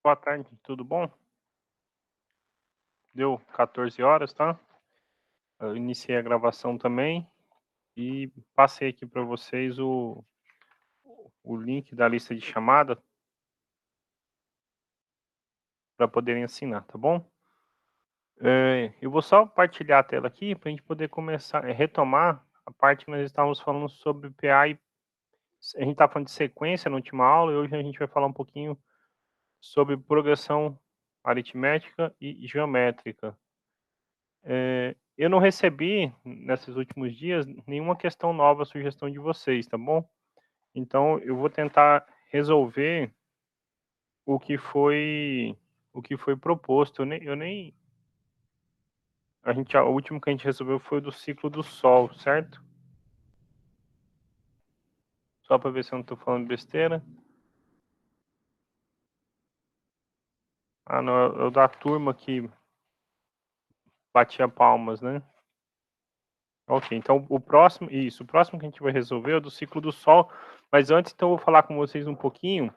Boa tarde, tudo bom? Deu 14 horas, tá? Eu iniciei a gravação também e passei aqui para vocês o link da lista de chamada para poderem assinar, tá bom? Eu vou só partilhar a tela aqui para a gente poder começar a retomar a parte que nós estávamos falando sobre PA e a gente está falando de sequência na última aula e hoje a gente vai falar um pouquinho sobre progressão aritmética e geométrica. Eu não recebi, nesses últimos dias, nenhuma questão nova, sugestão de vocês, tá bom? Então, eu vou tentar resolver o que foi proposto. O último que a gente resolveu foi o do ciclo do Sol, certo? Só para ver se eu não estou falando besteira. Ah, não, é o da turma que batia palmas, né? Ok, então o próximo que a gente vai resolver é o do ciclo do Sol, mas antes então eu vou falar com vocês um pouquinho,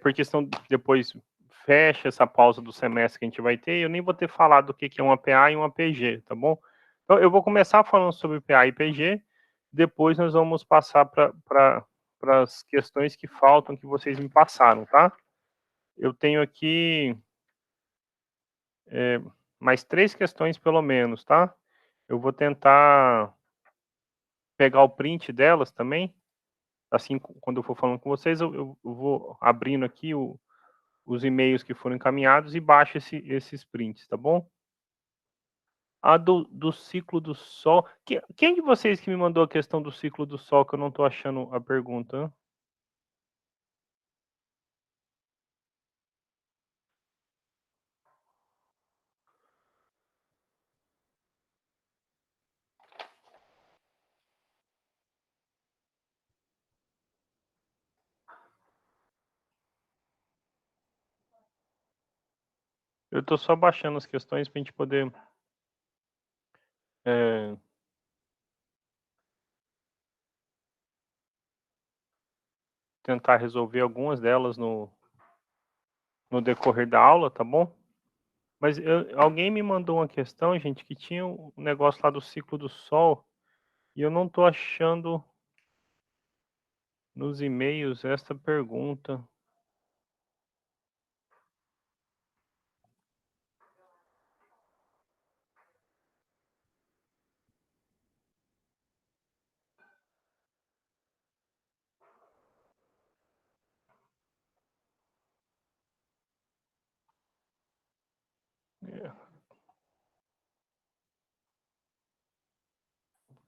por questão depois fecha essa pausa do semestre que a gente vai ter, e eu nem vou ter falado do que é uma PA e uma PG, tá bom? Então eu vou começar falando sobre PA e PG, depois nós vamos passar para as questões que faltam, que vocês me passaram, tá? Eu tenho aqui mais 3 questões pelo menos, tá? Eu vou tentar pegar o print delas também, assim, quando eu for falando com vocês, eu vou abrindo aqui os e-mails que foram encaminhados e baixo esses prints, tá bom? A do ciclo do Sol. Quem de vocês que me mandou a questão do ciclo do Sol, que eu não estou achando a pergunta? Eu estou só baixando as questões para a gente poder tentar resolver algumas delas no decorrer da aula, tá bom? Mas alguém me mandou uma questão, gente, que tinha um negócio lá do ciclo do Sol, e eu não estou achando nos e-mails esta pergunta.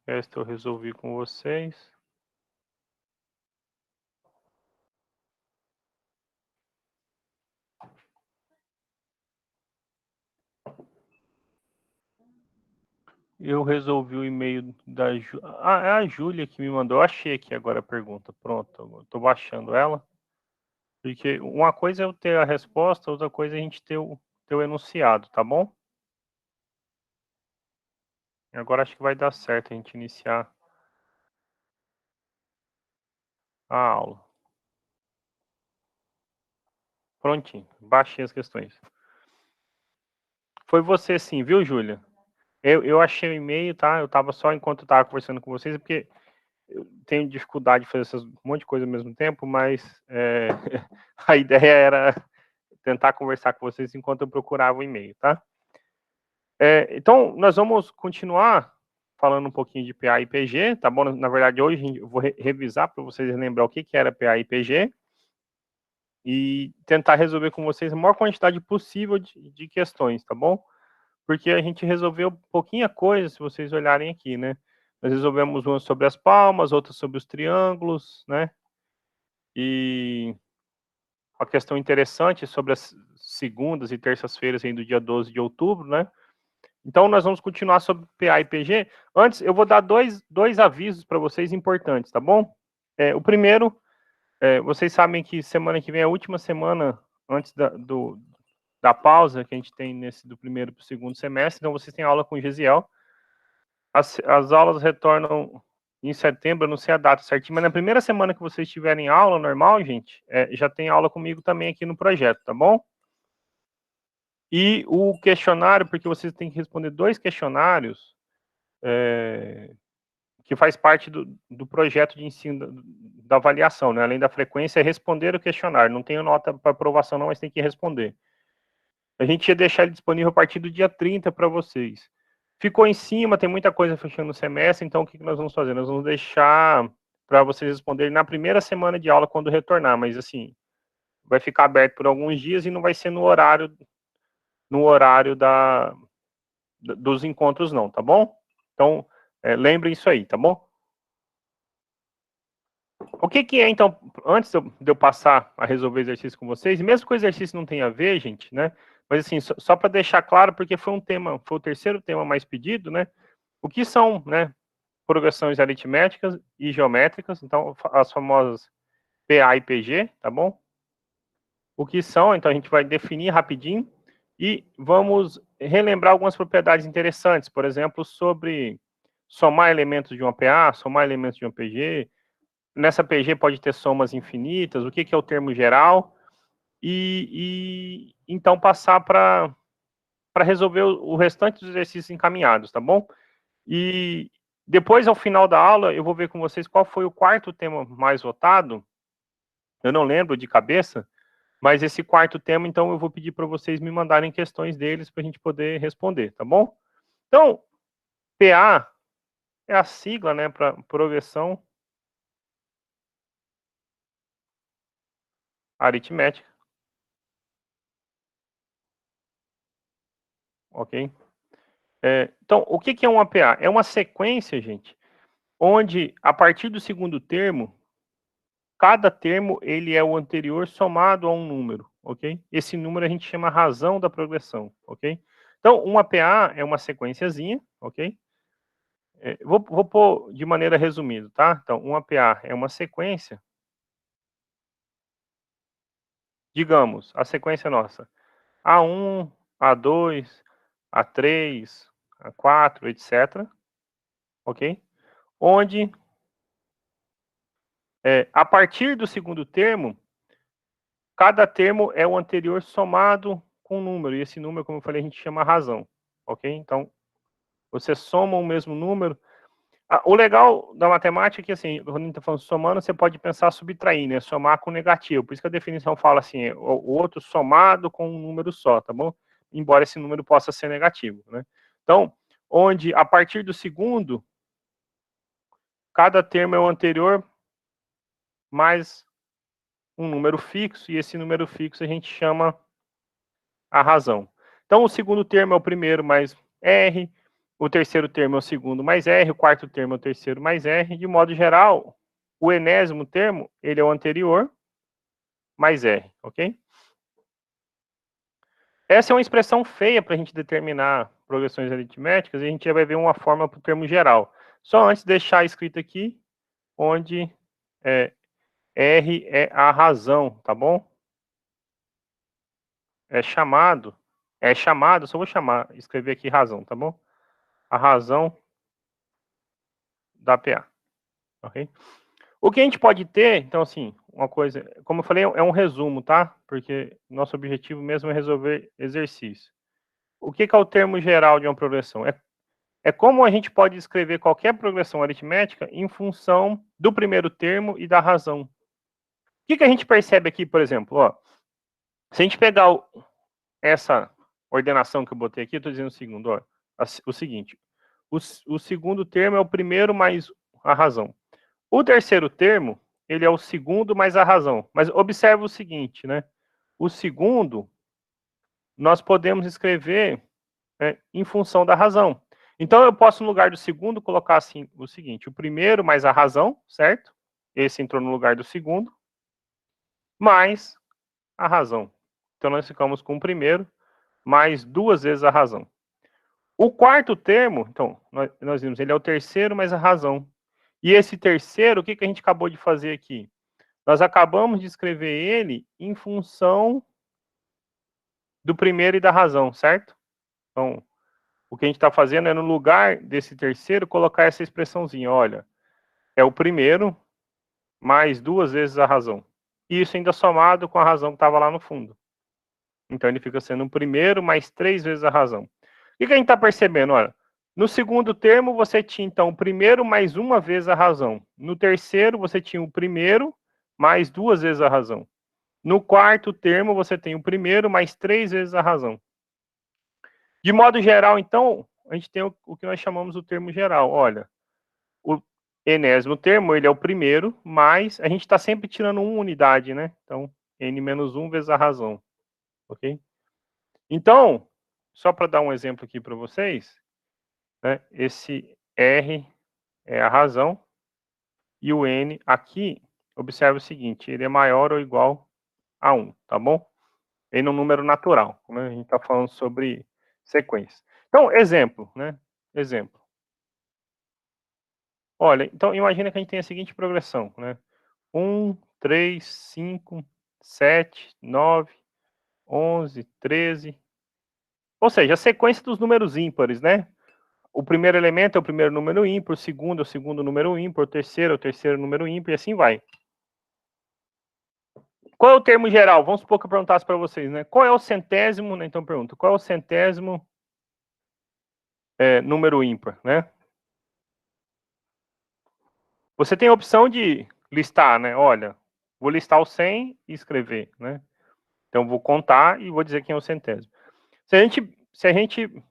Esta eu resolvi com vocês. Eu resolvi o e-mail da é a Júlia que me mandou. Eu achei aqui agora a pergunta. Pronto, estou baixando ela. Porque uma coisa é eu ter a resposta, outra coisa é a gente ter o enunciado, tá bom? Agora acho que vai dar certo a gente iniciar a aula. Prontinho, baixei as questões. Foi você sim, viu, Júlia? Eu achei o e-mail, tá? Eu tava só enquanto eu tava conversando com vocês, porque eu tenho dificuldade de fazer um monte de coisa ao mesmo tempo, mas a ideia era tentar conversar com vocês enquanto eu procurava o e-mail, tá? Então, nós vamos continuar falando um pouquinho de PA e PG, tá bom? Na verdade, hoje eu vou revisar para vocês lembrar o que era PA e PG e tentar resolver com vocês a maior quantidade possível de questões, tá bom? Porque a gente resolveu pouquinha coisa, se vocês olharem aqui, né? Nós resolvemos uma sobre as palmas, outra sobre os triângulos, né? E uma questão interessante sobre as segundas e terças-feiras do dia 12 de outubro, né? Então, nós vamos continuar sobre PA e PG. Antes, eu vou dar dois avisos para vocês importantes, tá bom? O primeiro, vocês sabem que semana que vem é a última semana antes da pausa que a gente tem do primeiro para o segundo semestre. Então, vocês têm aula com o Gesiel. As aulas retornam em setembro, eu não sei a data certinho, mas na primeira semana que vocês tiverem aula normal, gente, já tem aula comigo também aqui no projeto, tá bom? E o questionário, porque vocês têm que responder 2 questionários, que faz parte do projeto de ensino da avaliação, né? Além da frequência, é responder o questionário. Não tem nota para aprovação não, mas tem que responder. A gente ia deixar ele disponível a partir do dia 30 para vocês. Ficou em cima, tem muita coisa fechando o semestre, então o que nós vamos fazer? Nós vamos deixar para vocês responderem na primeira semana de aula, quando retornar, mas assim, vai ficar aberto por alguns dias e não vai ser no horário dos encontros não, tá bom? Então, lembrem isso aí, tá bom? O que é, então, antes de eu passar a resolver o exercício com vocês, e mesmo que o exercício não tenha a ver, gente, né? Mas assim, só para deixar claro, porque foi o terceiro tema mais pedido, né? O que são, né, progressões aritméticas e geométricas, então, as famosas PA e PG, tá bom? O que são, então a gente vai definir rapidinho e vamos relembrar algumas propriedades interessantes, por exemplo, sobre somar elementos de uma PA, somar elementos de uma PG. Nessa PG pode ter somas infinitas, o que é o termo geral, e então passar para resolver o restante dos exercícios encaminhados, tá bom? E depois, ao final da aula, eu vou ver com vocês qual foi o quarto tema mais votado, eu não lembro de cabeça, mas esse quarto tema, então, eu vou pedir para vocês me mandarem questões deles para a gente poder responder, tá bom? Então, PA é a sigla, né, para progressão aritmética, ok? Então, o que é uma PA? É uma sequência, gente, onde, a partir do segundo termo, cada termo ele é o anterior somado a um número, ok? Esse número a gente chama razão da progressão, ok? Então, uma PA é uma sequenciazinha, ok? Vou pôr de maneira resumida, tá? Então, uma PA é uma sequência, digamos, a sequência nossa, A1, A2, A3, A4, etc., ok? Onde, a partir do segundo termo, cada termo é o anterior somado com um número, e esse número, como eu falei, a gente chama razão, ok? Então, você soma o mesmo número. O legal da matemática é que, assim, quando a gente está falando somando, você pode pensar subtraindo, né? Somar com negativo. Por isso que a definição fala assim, o outro somado com um número só, tá bom? Embora esse número possa ser negativo, né? Então, onde, a partir do segundo, cada termo é o anterior mais um número fixo, e esse número fixo a gente chama a razão. Então, o segundo termo é o primeiro mais R, o terceiro termo é o segundo mais R, o quarto termo é o terceiro mais R. De modo geral, o enésimo termo, ele é o anterior mais R, ok? Essa é uma expressão feia para a gente determinar progressões aritméticas, e a gente já vai ver uma forma para o termo geral. Só antes deixar escrito aqui, onde R é a razão, tá bom? Só vou escrever aqui razão, tá bom? A razão da PA, ok? O que a gente pode ter, então, assim, uma coisa, como eu falei, é um resumo, tá? Porque nosso objetivo mesmo é resolver exercício. O que é o termo geral de uma progressão? É como a gente pode escrever qualquer progressão aritmética em função do primeiro termo e da razão. O que a gente percebe aqui, por exemplo? Ó, se a gente pegar essa ordenação que eu botei aqui, eu estou dizendo o segundo, ó, o seguinte, o segundo termo é o primeiro mais a razão. O terceiro termo, ele é o segundo mais a razão. Mas observe o seguinte, né? O segundo, nós podemos escrever em função da razão. Então, eu posso, no lugar do segundo, colocar assim o seguinte: o primeiro mais a razão, certo? Esse entrou no lugar do segundo, mais a razão. Então, nós ficamos com o primeiro mais duas vezes a razão. O quarto termo, então, nós vimos, ele é o terceiro mais a razão. E esse terceiro, o que a gente acabou de fazer aqui? Nós acabamos de escrever ele em função do primeiro e da razão, certo? Então, o que a gente está fazendo é, no lugar desse terceiro, colocar essa expressãozinha, olha, é o primeiro mais 2 vezes a razão. E isso ainda somado com a razão que estava lá no fundo. Então, ele fica sendo o primeiro mais 3 vezes a razão. O que a gente está percebendo? Olha, no segundo termo, você tinha, então, o primeiro mais uma vez a razão. No terceiro, você tinha o primeiro mais 2 vezes a razão. No quarto termo, você tem o primeiro mais 3 vezes a razão. De modo geral, então, a gente tem o que nós chamamos o termo geral. Olha, o enésimo termo, ele é o primeiro, mas a gente está sempre tirando uma unidade, né? Então, n menos 1 vezes a razão. Ok? Então, só para dar um exemplo aqui para vocês, né, esse R é a razão, e o N aqui, observe o seguinte, ele é maior ou igual a 1, tá bom? N é um número natural, né? A gente está falando sobre sequência. Então, exemplo, né? Exemplo. Olha, então imagina que a gente tem a seguinte progressão, né? 1, 3, 5, 7, 9, 11, 13. Ou seja, a sequência dos números ímpares, né? O primeiro elemento é o primeiro número ímpar, o segundo é o segundo número ímpar, o terceiro é o terceiro número ímpar, e assim vai. Qual é o termo geral? Vamos supor que eu perguntasse para vocês, né? Qual é o centésimo, né? Então pergunto, qual é o centésimo número ímpar, né? Você tem a opção de listar, né? Olha, vou listar o 100 e escrever, né? Então vou contar e vou dizer quem é o centésimo. Se a gente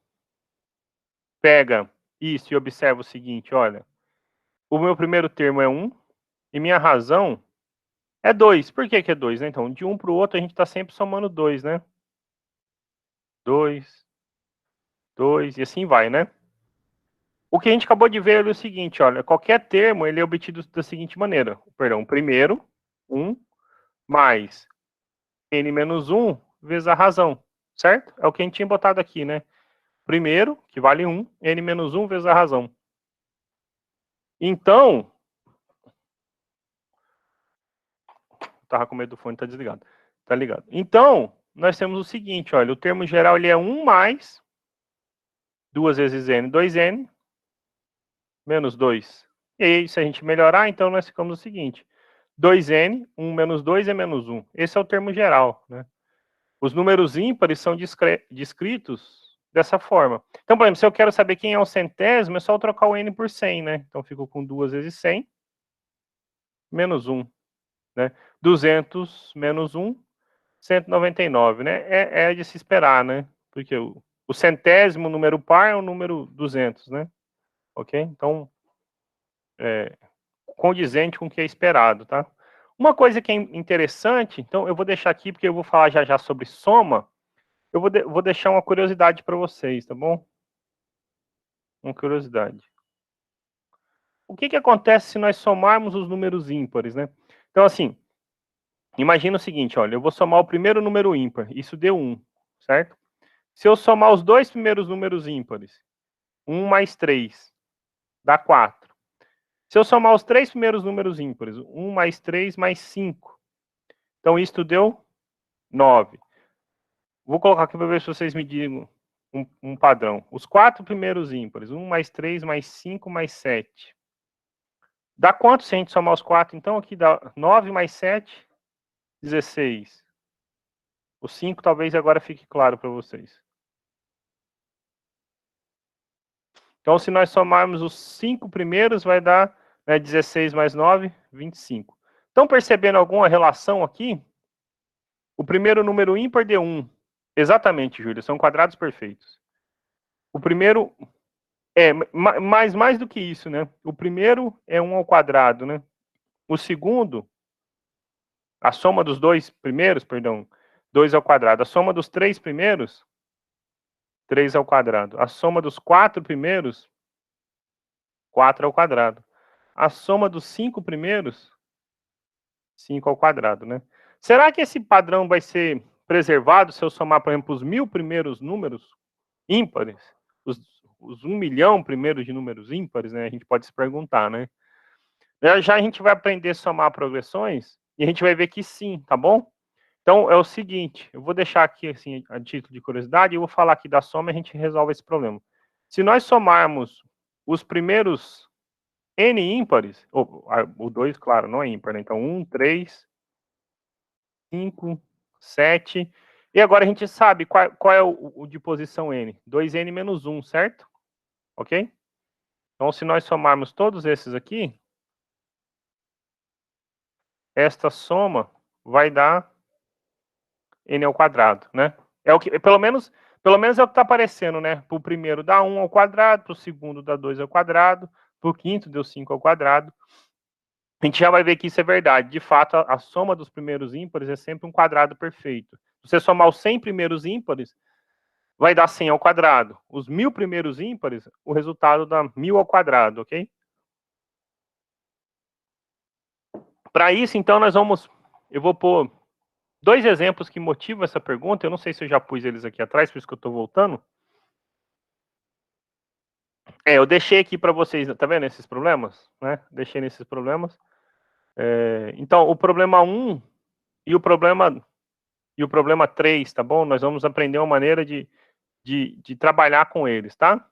pega isso e observa o seguinte, olha, o meu primeiro termo é 1 e minha razão é 2. Por que é 2, né? Então, de um para o outro, a gente está sempre somando 2, né? 2, 2, e assim vai, né? O que a gente acabou de ver é o seguinte, olha, qualquer termo, ele é obtido da seguinte maneira. Perdão, primeiro, 1, mais n menos 1 vezes a razão, certo? É o que a gente tinha botado aqui, né? Primeiro, que vale 1, n menos 1 vezes a razão. Então, tava com medo do fone, tá desligado. Tá ligado. Então, nós temos o seguinte, olha, o termo geral ele é 1 mais 2 vezes n, 2n, menos 2. E aí, se a gente melhorar, então nós ficamos o seguinte, 2n, 1 menos 2 é menos 1. Esse é o termo geral, né? Os números ímpares são descritos dessa forma. Então, por exemplo, se eu quero saber quem é o centésimo, é só eu trocar o n por 100, né? Então, fico com 2 vezes 100, menos 1, né? 200 menos 1, 199, né? É de se esperar, né? Porque o centésimo número par é o número 200, né? Ok? Então, condizente com o que é esperado, tá? Uma coisa que é interessante, então eu vou deixar aqui, porque eu vou falar já sobre soma, eu vou deixar uma curiosidade para vocês, tá bom? Uma curiosidade. O que acontece se nós somarmos os números ímpares, né? Então, assim, imagina o seguinte, olha, eu vou somar o primeiro número ímpar, isso deu 1, certo? Se eu somar os dois primeiros números ímpares, 1 mais 3, dá 4. Se eu somar os três primeiros números ímpares, 1 mais 3 mais 5, então isto deu 9. Vou colocar aqui para ver se vocês me digam um padrão. Os quatro primeiros ímpares, 1 mais 3 mais 5 mais 7. Dá quanto se a gente somar os quatro? Então aqui dá 9 mais 7, 16. O 5 talvez agora fique claro para vocês. Então, se nós somarmos os 5 primeiros, vai dar 16 mais 9, 25. Estão percebendo alguma relação aqui? O primeiro número ímpar deu 1. Exatamente, Júlia, são quadrados perfeitos. O primeiro mais do que isso, né? O primeiro é 1 ao quadrado, né? O segundo, a soma dos dois primeiros, perdão, 2 ao quadrado. A soma dos três primeiros, 3 ao quadrado. A soma dos quatro primeiros, 4 ao quadrado. A soma dos 5 primeiros, 5 ao quadrado, né? Será que esse padrão vai ser preservado se eu somar, por exemplo, os 1000 primeiros números ímpares? Os 1 milhão primeiros de números ímpares, né? A gente pode se perguntar, né? Já a gente vai aprender a somar progressões e a gente vai ver que sim, tá bom? Então, é o seguinte, eu vou deixar aqui, assim, a título de curiosidade, e eu vou falar aqui da soma e a gente resolve esse problema. Se nós somarmos os primeiros N ímpares, o 2, claro, não é ímpar, né? Então, 1, 3, 5, 7. E agora a gente sabe qual é o de posição N. 2N menos 1, certo? Ok? Então, se nós somarmos todos esses aqui, esta soma vai dar N ao quadrado, né? É o que, pelo menos é o que está aparecendo, né? Para o primeiro dá 1 ao quadrado, para o segundo dá 2 ao quadrado, para o quinto deu 5 ao quadrado. A gente já vai ver que isso é verdade. De fato, a soma dos primeiros ímpares é sempre um quadrado perfeito. Se você somar os 100 primeiros ímpares, vai dar 100 ao quadrado. Os 1000 primeiros ímpares, o resultado dá 1000 ao quadrado, ok? Para isso, então, eu vou pôr 2 exemplos que motivam essa pergunta. Eu não sei se eu já pus eles aqui atrás, por isso que eu estou voltando. Eu deixei aqui para vocês, tá vendo esses problemas? Né? Deixei nesses problemas. Então, o problema 1 e o problema 3, tá bom? Nós vamos aprender uma maneira de trabalhar com eles, tá?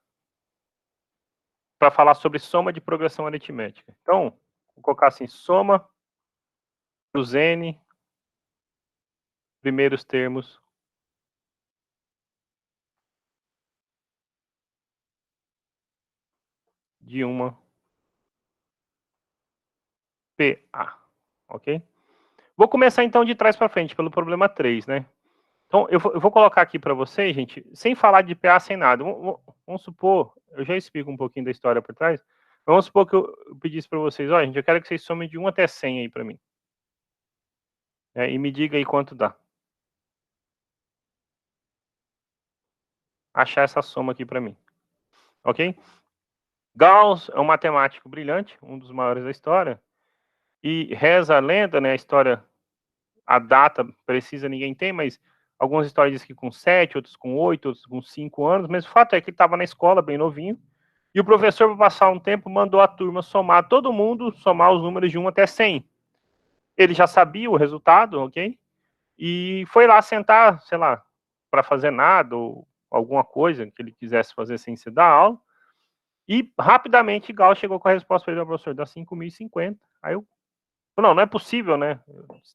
Para falar sobre soma de progressão aritmética. Então, vou colocar assim, soma dos N primeiros termos de uma PA, ok? Vou começar então de trás para frente, pelo problema 3, né? Então, eu vou colocar aqui para vocês, gente, sem falar de PA, sem nada. Vamos supor, eu já explico um pouquinho da história por trás. Vamos supor que eu pedisse para vocês, olha, gente, eu quero que vocês somem de 1 até 100 aí para mim. E me diga aí quanto dá. Achar essa soma aqui para mim. Ok? Gauss é um matemático brilhante, um dos maiores da história. E reza a lenda, né? A história, a data precisa ninguém tem, mas algumas histórias dizem que com 7, outros com 8, outros com 5 anos. Mas o fato é que ele estava na escola, bem novinho. E o professor, para passar um tempo, mandou a turma somar todo mundo, somar os números de 1 até 100. Ele já sabia o resultado, ok? E foi lá sentar, sei lá, para fazer nada ou alguma coisa que ele quisesse fazer sem se dar aula. E rapidamente Gauss chegou com a resposta para ele, professor, dá 5.050. Aí eu, não é possível, né?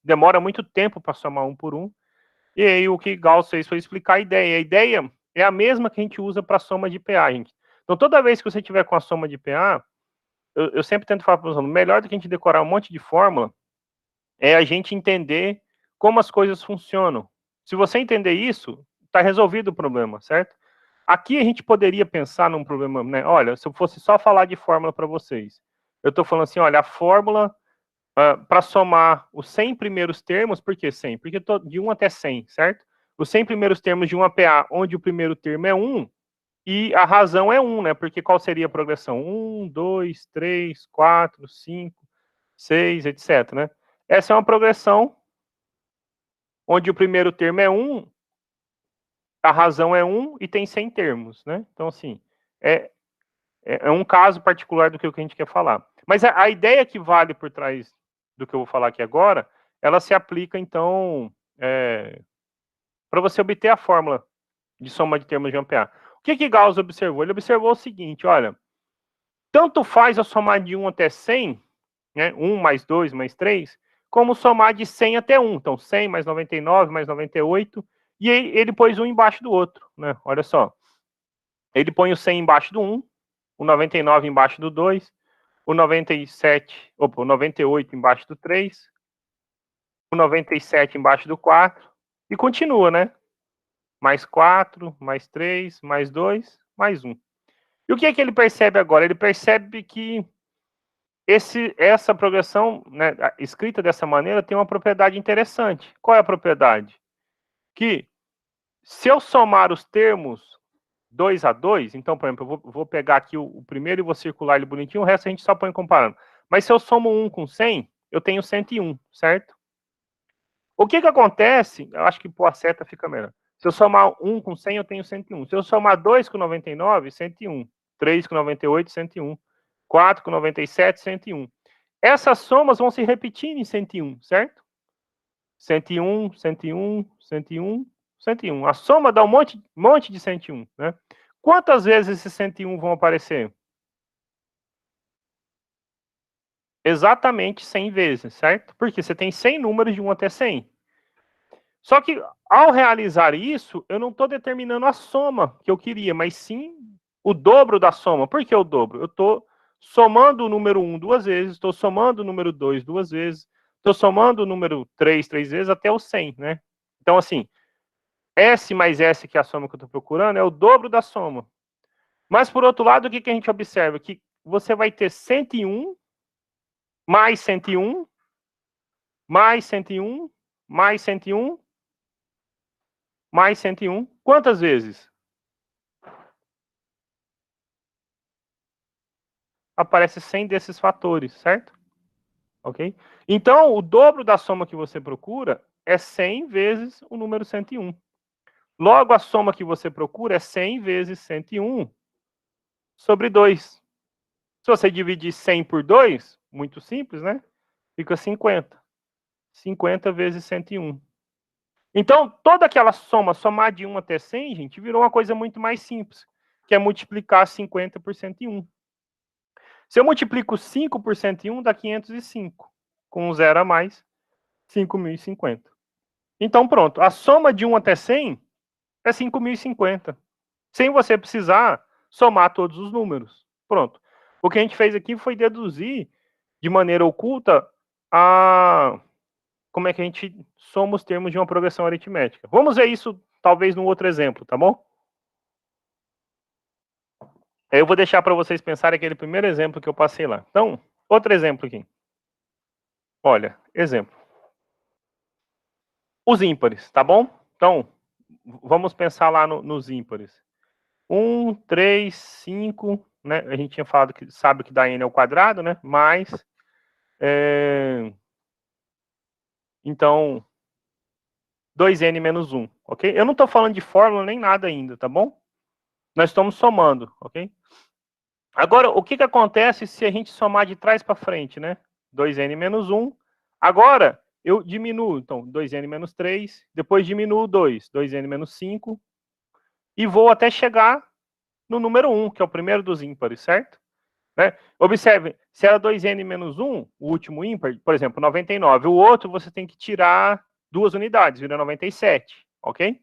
Demora muito tempo para somar um por um. E aí o que Gauss fez foi explicar a ideia. A ideia é a mesma que a gente usa para soma de PA, gente. Então toda vez que você tiver com a soma de PA, eu sempre tento falar para os alunos, melhor do que a gente decorar um monte de fórmula é a gente entender como as coisas funcionam. Se você entender isso, está resolvido o problema, certo? Aqui a gente poderia pensar num problema, né? Olha, se eu fosse só falar de fórmula para vocês, eu estou falando assim, olha, a fórmula para somar os 100 primeiros termos, por que 100? Porque de 1 até 100, certo? Os 100 primeiros termos de uma PA, onde o primeiro termo é 1, e a razão é 1, né? Porque qual seria a progressão? 1, 2, 3, 4, 5, 6, etc, né? Essa é uma progressão onde o primeiro termo é 1, a razão é 1 e tem 100 termos, né? Então, assim, é um caso particular do que a gente quer falar. Mas a ideia que vale por trás do que eu vou falar aqui agora, ela se aplica, então, para você obter a fórmula de soma de termos de Ampère. O que Gauss observou? Ele observou o seguinte, olha, tanto faz eu somar de 1 até 100, né, 1 mais 2 mais 3, como somar de 100 até 1. Então, 100 mais 99 mais 98, e aí ele pôs um embaixo do outro, né? Olha só. Ele põe o 100 embaixo do 1, o 99 embaixo do 2, o 98 embaixo do 3, o 97 embaixo do 4, e continua, né? Mais 4, mais 3, mais 2, mais 1. E o que é que ele percebe agora? Ele percebe que essa progressão, né, escrita dessa maneira, tem uma propriedade interessante. Qual é a propriedade? Que se eu somar os termos 2 a 2, então, por exemplo, eu vou pegar aqui o primeiro e vou circular ele bonitinho, o resto a gente só põe comparando. Mas se eu somo 1 com 100, eu tenho 101, certo? O que acontece? Eu acho que pôr a seta fica melhor. Se eu somar 1 com 100, eu tenho 101. Se eu somar 2 com 99, 101. 3 com 98, 101. 4 com 97, 101. Essas somas vão se repetir em 101, certo? 101, 101, 101, 101. A soma dá um monte de 101, né? 101, né? Quantas vezes esses 101 vão aparecer? exatamente 100 vezes, certo? Porque você tem 100 números de 1 até 100. Só que, ao realizar isso, eu não estou determinando a soma que eu queria, mas sim o dobro da soma. Por que o dobro? Eu estou somando o número 1 duas vezes, estou somando o número 2 duas vezes, estou somando o número 3 três vezes até o 100, né? Então, assim, S mais S, que é a soma que eu estou procurando, é o dobro da soma. Mas, por outro lado, o que a gente observa? Que você vai ter 101, mais 101, mais 101, mais 101, mais 101. Quantas vezes? Aparece 100 desses fatores, certo? Ok? Então, o dobro da soma que você procura é 100 vezes o número 101. Logo, a soma que você procura é 100 vezes 101 sobre 2. Se você dividir 100 por 2, muito simples, né? Fica 50. 50 vezes 101. Então, toda aquela soma, somar de 1 até 100, gente, virou uma coisa muito mais simples, que é multiplicar 50 por 101. Se eu multiplico 5 por 101, dá 505. Com um zero a mais, 5.050. Então, pronto. A soma de 1 até 100 é 5.050. Sem você precisar somar todos os números. Pronto. O que a gente fez aqui foi deduzir, de maneira oculta, como é que a gente soma os termos de uma progressão aritmética. Vamos ver isso, talvez, num outro exemplo, tá bom? Eu vou deixar para vocês pensarem aquele primeiro exemplo que eu passei lá. Então, outro exemplo aqui. Olha, exemplo. Os ímpares, tá bom? Então, vamos pensar lá nos ímpares. 1, 3, 5, né? A gente tinha falado que sabe que dá n ao quadrado, né? Mais, então, 2n menos 1, ok? Eu não estou falando de fórmula nem nada ainda, tá bom? Nós estamos somando, ok? Agora, o que acontece se a gente somar de trás para frente, né? 2n menos 1. Agora, eu diminuo, então, 2n menos 3, depois diminuo 2, 2n menos 5, e vou até chegar no número 1, que é o primeiro dos ímpares, certo? Né? Observe, se era 2n menos 1, o último ímpar, por exemplo, 99, o outro você tem que tirar 2 unidades, vira 97, ok?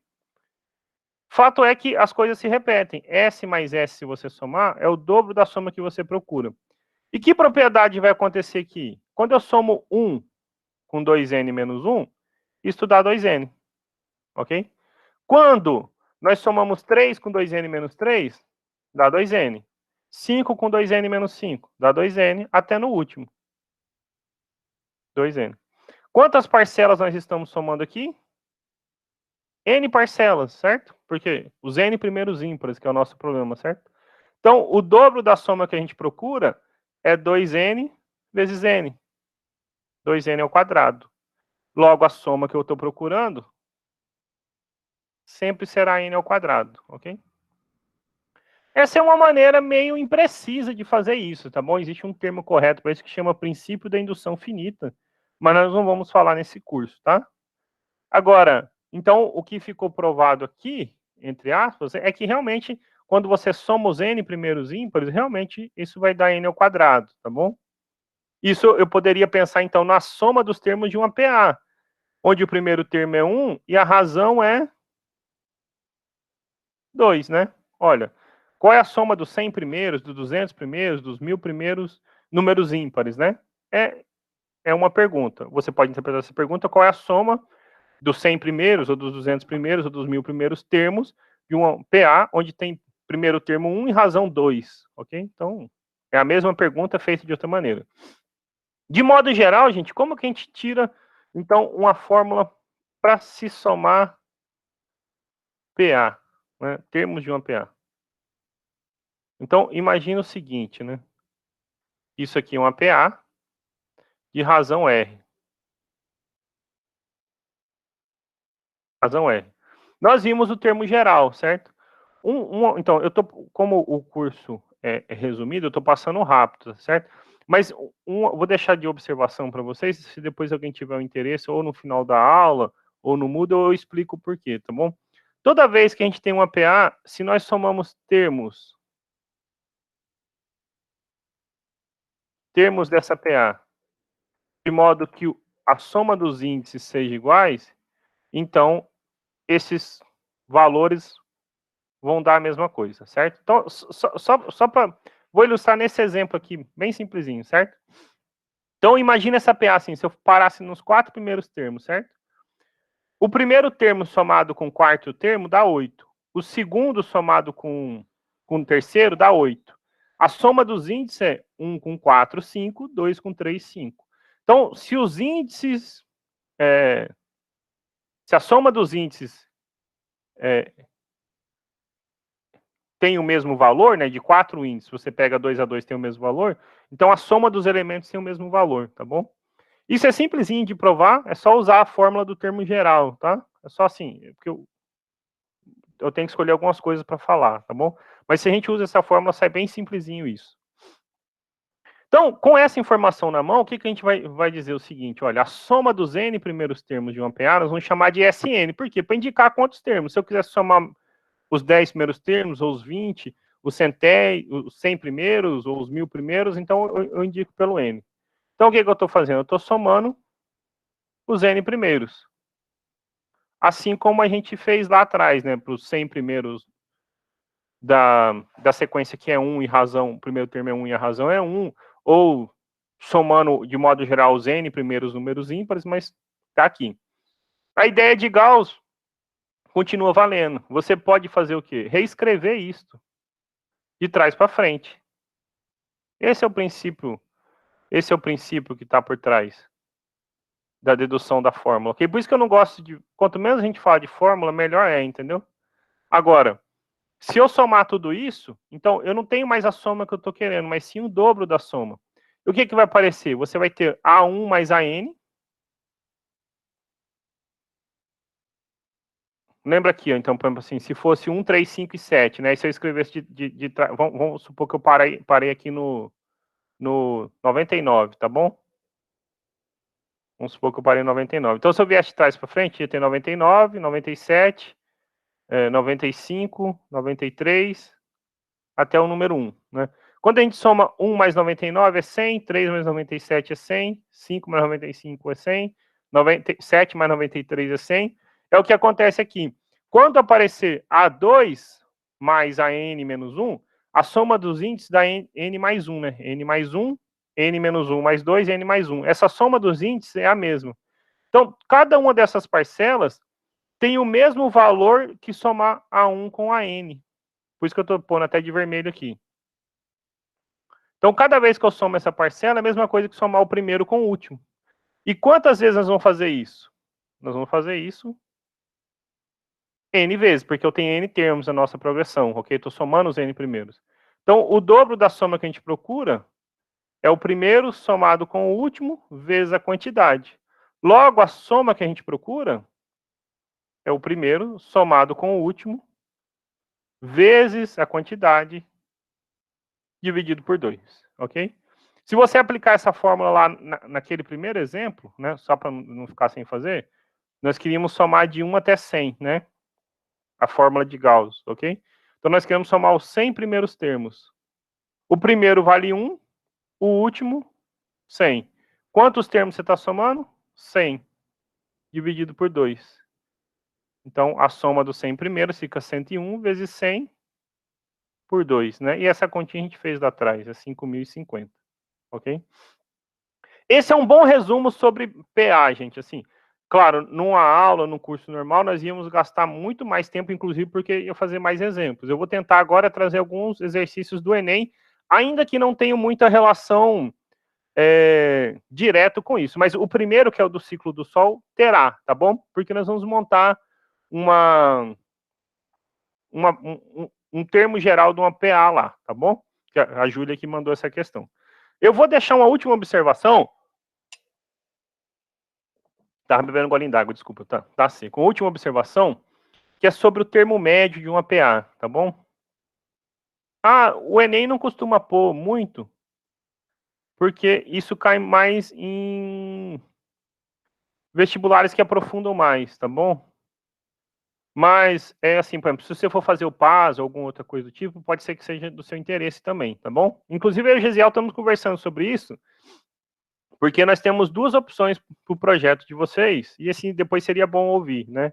Fato é que as coisas se repetem. S mais S, se você somar, é o dobro da soma que você procura. E que propriedade vai acontecer aqui? Quando eu somo 1 com 2n menos 1, isso dá 2n, ok? Quando nós somamos 3 com 2n menos 3, dá 2n. 5 com 2n menos 5, dá 2n, até no último. 2n. Quantas parcelas nós estamos somando aqui? N parcelas, certo? Porque os n primeiros ímpares, que é o nosso problema, certo? Então, o dobro da soma que a gente procura é 2n vezes n. 2n ao quadrado. Logo, a soma que eu estou procurando sempre será n ao quadrado, ok? Essa é uma maneira meio imprecisa de fazer isso, tá bom? Existe um termo correto para isso que chama princípio da indução finita, mas nós não vamos falar nesse curso, tá? Agora, então, o que ficou provado aqui, entre aspas, é que realmente, quando você soma os n primeiros ímpares, realmente isso vai dar n ao quadrado, tá bom? Isso eu poderia pensar, então, na soma dos termos de uma PA, onde o primeiro termo é 1 e a razão é 2, né? Olha, qual é a soma dos 100 primeiros, dos 200 primeiros, dos 1000 primeiros números ímpares, né? É uma pergunta. Você pode interpretar essa pergunta, qual é a soma dos 100 primeiros, ou dos 200 primeiros, ou dos 1000 primeiros termos de uma PA, onde tem primeiro termo 1 e razão 2, ok? Então, é a mesma pergunta feita de outra maneira. De modo geral, gente, como que a gente tira, então, uma fórmula para se somar PA, né? Termos de uma PA? Então, imagina o seguinte, né? Isso aqui é uma PA de razão R. Razão R. Nós vimos o termo geral, certo? Então, como o curso é resumido, eu estou passando rápido, certo? Mas vou deixar de observação para vocês, se depois alguém tiver um interesse, ou no final da aula, ou no Moodle, eu explico o porquê, tá bom? Toda vez que a gente tem uma PA, se nós somamos termos dessa PA, de modo que a soma dos índices seja iguais, então esses valores vão dar a mesma coisa, certo? Então, só para... Vou ilustrar nesse exemplo aqui, bem simplesinho, certo? Então, imagina essa PA assim, se eu parasse nos 4 primeiros termos, certo? O primeiro termo somado com o quarto termo dá 8. O segundo somado com o terceiro dá 8. A soma dos índices é 1 com 4, 5, 2 com 3, 5. Então, se os índices... se a soma dos índices tem o mesmo valor, né, de 4 índices, você pega 2 a 2 tem o mesmo valor, então a soma dos elementos tem o mesmo valor, tá bom? Isso é simplesinho de provar, é só usar a fórmula do termo geral, tá? É só assim, porque eu tenho que escolher algumas coisas para falar, tá bom? Mas se a gente usa essa fórmula, sai bem simplesinho isso. Então, com essa informação na mão, o que a gente vai dizer o seguinte, olha, a soma dos n primeiros termos de uma PA, nós vamos chamar de SN, por quê? Para indicar quantos termos. Se eu quiser somar os 10 primeiros termos, ou os 20, os 100 primeiros, ou os 1000 primeiros, então eu indico pelo N. Então, o que eu estou fazendo? Eu estou somando os N primeiros. Assim como a gente fez lá atrás, né, para os 100 primeiros da sequência que é 1 e razão, o primeiro termo é 1 e a razão é 1, ou somando, de modo geral, os N primeiros números ímpares, mas está aqui. A ideia de Gauss continua valendo. Você pode fazer o quê? Reescrever isto de trás para frente. Esse é o princípio que está por trás da dedução da fórmula, ok? Por isso que eu não gosto de... Quanto menos a gente fala de fórmula, melhor é, entendeu? Agora, se eu somar tudo isso, então eu não tenho mais a soma que eu estou querendo, mas sim o dobro da soma. E o que vai aparecer? Você vai ter A1 mais AN. Lembra aqui, ó, então, por exemplo, assim, se fosse 1, 3, 5 e 7, né? E se eu escrevesse vamos supor que eu parei aqui no 99, tá bom? Vamos supor que eu parei em 99. Então, se eu viesse de trás para frente, ia ter 99, 97, 95, 93, até o número 1, né? Quando a gente soma 1 mais 99 é 100, 3 mais 97 é 100, 5 mais 95 é 100, 7 mais 93 é 100. É o que acontece aqui. Quando aparecer A2 mais a N menos 1, a soma dos índices dá N mais 1, né? N mais 1, N menos 1 mais 2, N mais 1. Essa soma dos índices é a mesma. Então, cada uma dessas parcelas tem o mesmo valor que somar A1 com a N. Por isso que eu estou pondo até de vermelho aqui. Então, cada vez que eu somo essa parcela, é a mesma coisa que somar o primeiro com o último. E quantas vezes nós vamos fazer isso? Nós vamos fazer isso N vezes, porque eu tenho N termos na nossa progressão, ok? Estou somando os N primeiros. Então, o dobro da soma que a gente procura é o primeiro somado com o último vezes a quantidade. Logo, a soma que a gente procura é o primeiro somado com o último vezes a quantidade dividido por 2, ok? Se você aplicar essa fórmula lá naquele primeiro exemplo, né, só para não ficar sem fazer, nós queríamos somar de 1 até 100, né? A fórmula de Gauss, ok? Então, nós queremos somar os 100 primeiros termos. O primeiro vale 1, o último, 100. Quantos termos você está somando? 100, dividido por 2. Então, a soma dos 100 primeiros fica 101 vezes 100 por 2, né? E essa continha a gente fez lá atrás, é 5.050, ok? Esse é um bom resumo sobre PA, gente, assim. Claro, numa aula, num curso normal, nós íamos gastar muito mais tempo, inclusive porque ia fazer mais exemplos. Eu vou tentar agora trazer alguns exercícios do Enem, ainda que não tenham muita relação direto com isso. Mas o primeiro, que é o do ciclo do Sol, terá, tá bom? Porque nós vamos montar um termo geral de uma PA lá, tá bom? Que a Júlia que mandou essa questão. Eu vou deixar uma última observação. Tava bebendo um golinho d'água, desculpa, tá seco. Uma última observação, que é sobre o termo médio de uma PA, tá bom? O Enem não costuma pôr muito, porque isso cai mais em vestibulares que aprofundam mais, tá bom? Mas, é assim, por exemplo, se você for fazer o PAS ou alguma outra coisa do tipo, pode ser que seja do seu interesse também, tá bom? Inclusive, eu e o Gesiel estamos conversando sobre isso, Porque nós temos duas opções para o projeto de vocês, e assim, depois seria bom ouvir, né?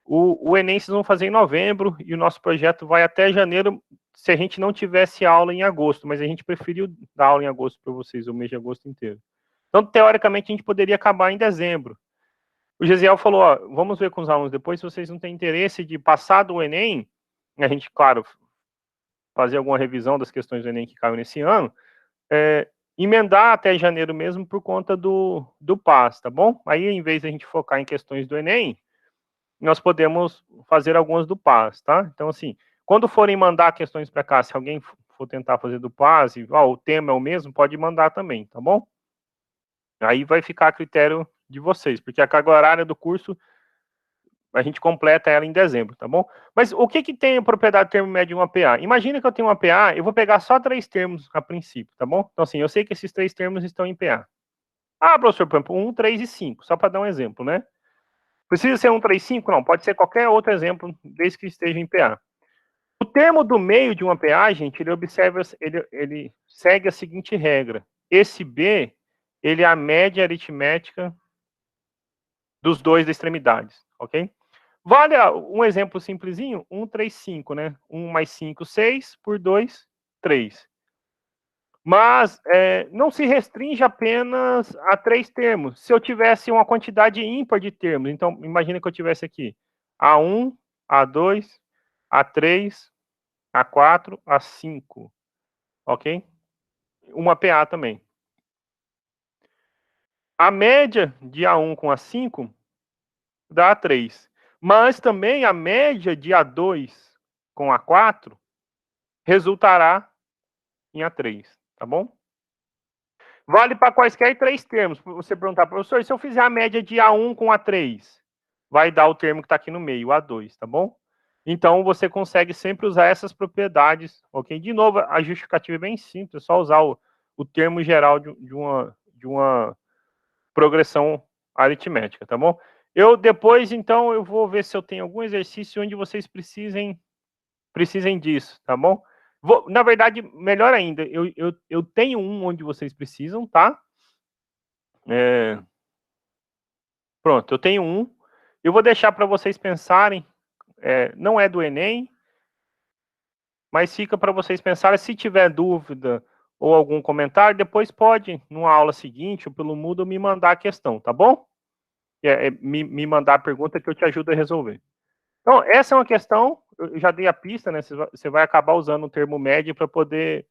O Enem vocês vão fazer em novembro, e o nosso projeto vai até janeiro, se a gente não tivesse aula em agosto, mas a gente preferiu dar aula em agosto para vocês, o mês de agosto inteiro. Então, teoricamente, a gente poderia acabar em dezembro. O Gesiel falou, ó, vamos ver com os alunos depois, se vocês não têm interesse de passar do Enem, a gente, claro, fazer alguma revisão das questões do Enem que caiu nesse ano, emendar até janeiro mesmo por conta do PAS, tá bom? Aí, em vez de a gente focar em questões do Enem, nós podemos fazer algumas do PAS, tá? Então, assim, quando forem mandar questões para cá, se alguém for tentar fazer do PAS, e o tema é o mesmo, pode mandar também, tá bom? Aí vai ficar a critério de vocês, porque a carga horária do curso, a gente completa ela em dezembro, tá bom? Mas o que tem a propriedade do termo médio de um APA? Imagina que eu tenho um APA, eu vou pegar só 3 termos a princípio, tá bom? Então, assim, eu sei que esses 3 termos estão em PA. Ah, professor, por exemplo, 1, 3 e 5, só para dar um exemplo, né? Precisa ser 1, 3, 5? Não, pode ser qualquer outro exemplo, desde que esteja em PA. O termo do meio de uma PA, gente, ele segue a seguinte regra. Esse B, ele é a média aritmética dos dois da extremidade, ok? Vale um exemplo simplesinho, 1, 3, 5, né? 1 mais 5, 6, por 2, 3. Mas não se restringe apenas a 3 termos. Se eu tivesse uma quantidade ímpar de termos, então imagina que eu tivesse aqui A1, A2, A3, A4, A5, ok? Uma PA também. A média de A1 com A5 dá A3. Mas também a média de A2 com A4 resultará em A3, tá bom? Vale para quaisquer 3 termos. Você perguntar, professor, se eu fizer a média de A1 com A3, vai dar o termo que está aqui no meio, A2, tá bom? Então, você consegue sempre usar essas propriedades, ok? De novo, a justificativa é bem simples, é só usar o termo geral de uma progressão aritmética, tá bom? Eu depois, então, eu vou ver se eu tenho algum exercício onde vocês precisem disso, tá bom? Na verdade, melhor ainda, eu tenho um onde vocês precisam, tá? Pronto, eu tenho um. Eu vou deixar para vocês pensarem. Não é do Enem, mas fica para vocês pensarem. Se tiver dúvida ou algum comentário, depois pode, numa aula seguinte, ou pelo Moodle, me mandar a questão, tá bom? Me mandar a pergunta que eu te ajudo a resolver. Então, essa é uma questão, eu já dei a pista, né? Você vai acabar usando o termo médio para poder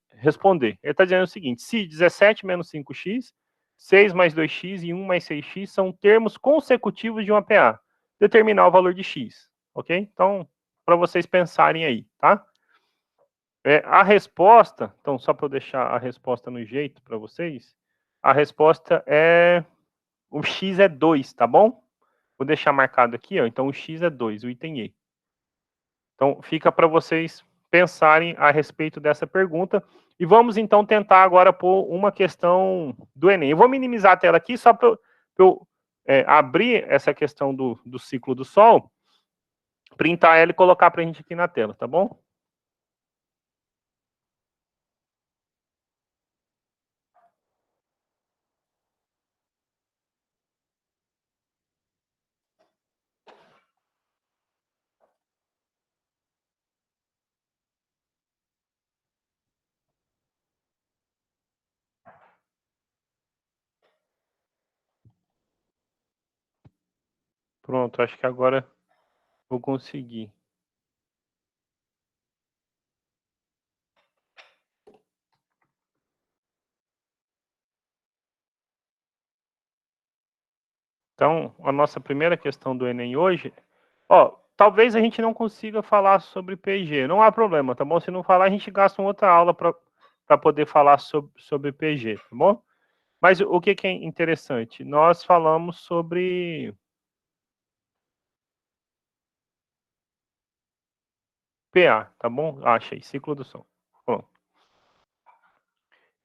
responder. Ele está dizendo o seguinte: se 17 menos 5x, 6 mais 2x e 1 mais 6x são termos consecutivos de uma PA, determinar o valor de x, ok? Então, para vocês pensarem aí, tá? A resposta, então, só para eu deixar a resposta no jeito para vocês, a resposta o x é 2, tá bom? Vou deixar marcado aqui, ó. Então, o x é 2, o item E. Então, fica para vocês pensarem a respeito dessa pergunta. E vamos, então, tentar agora pôr uma questão do Enem. Eu vou minimizar a tela aqui só para eu abrir essa questão do ciclo do Sol, printar ela e colocar para a gente aqui na tela, tá bom? Pronto, acho que agora vou conseguir. Então, a nossa primeira questão do Enem hoje, talvez a gente não consiga falar sobre PG, não há problema, tá bom? Se não falar, a gente gasta uma outra aula para poder falar sobre PG, tá bom? Mas o que é interessante? Nós falamos sobre PA, tá bom? Achei, ciclo do som. Pronto.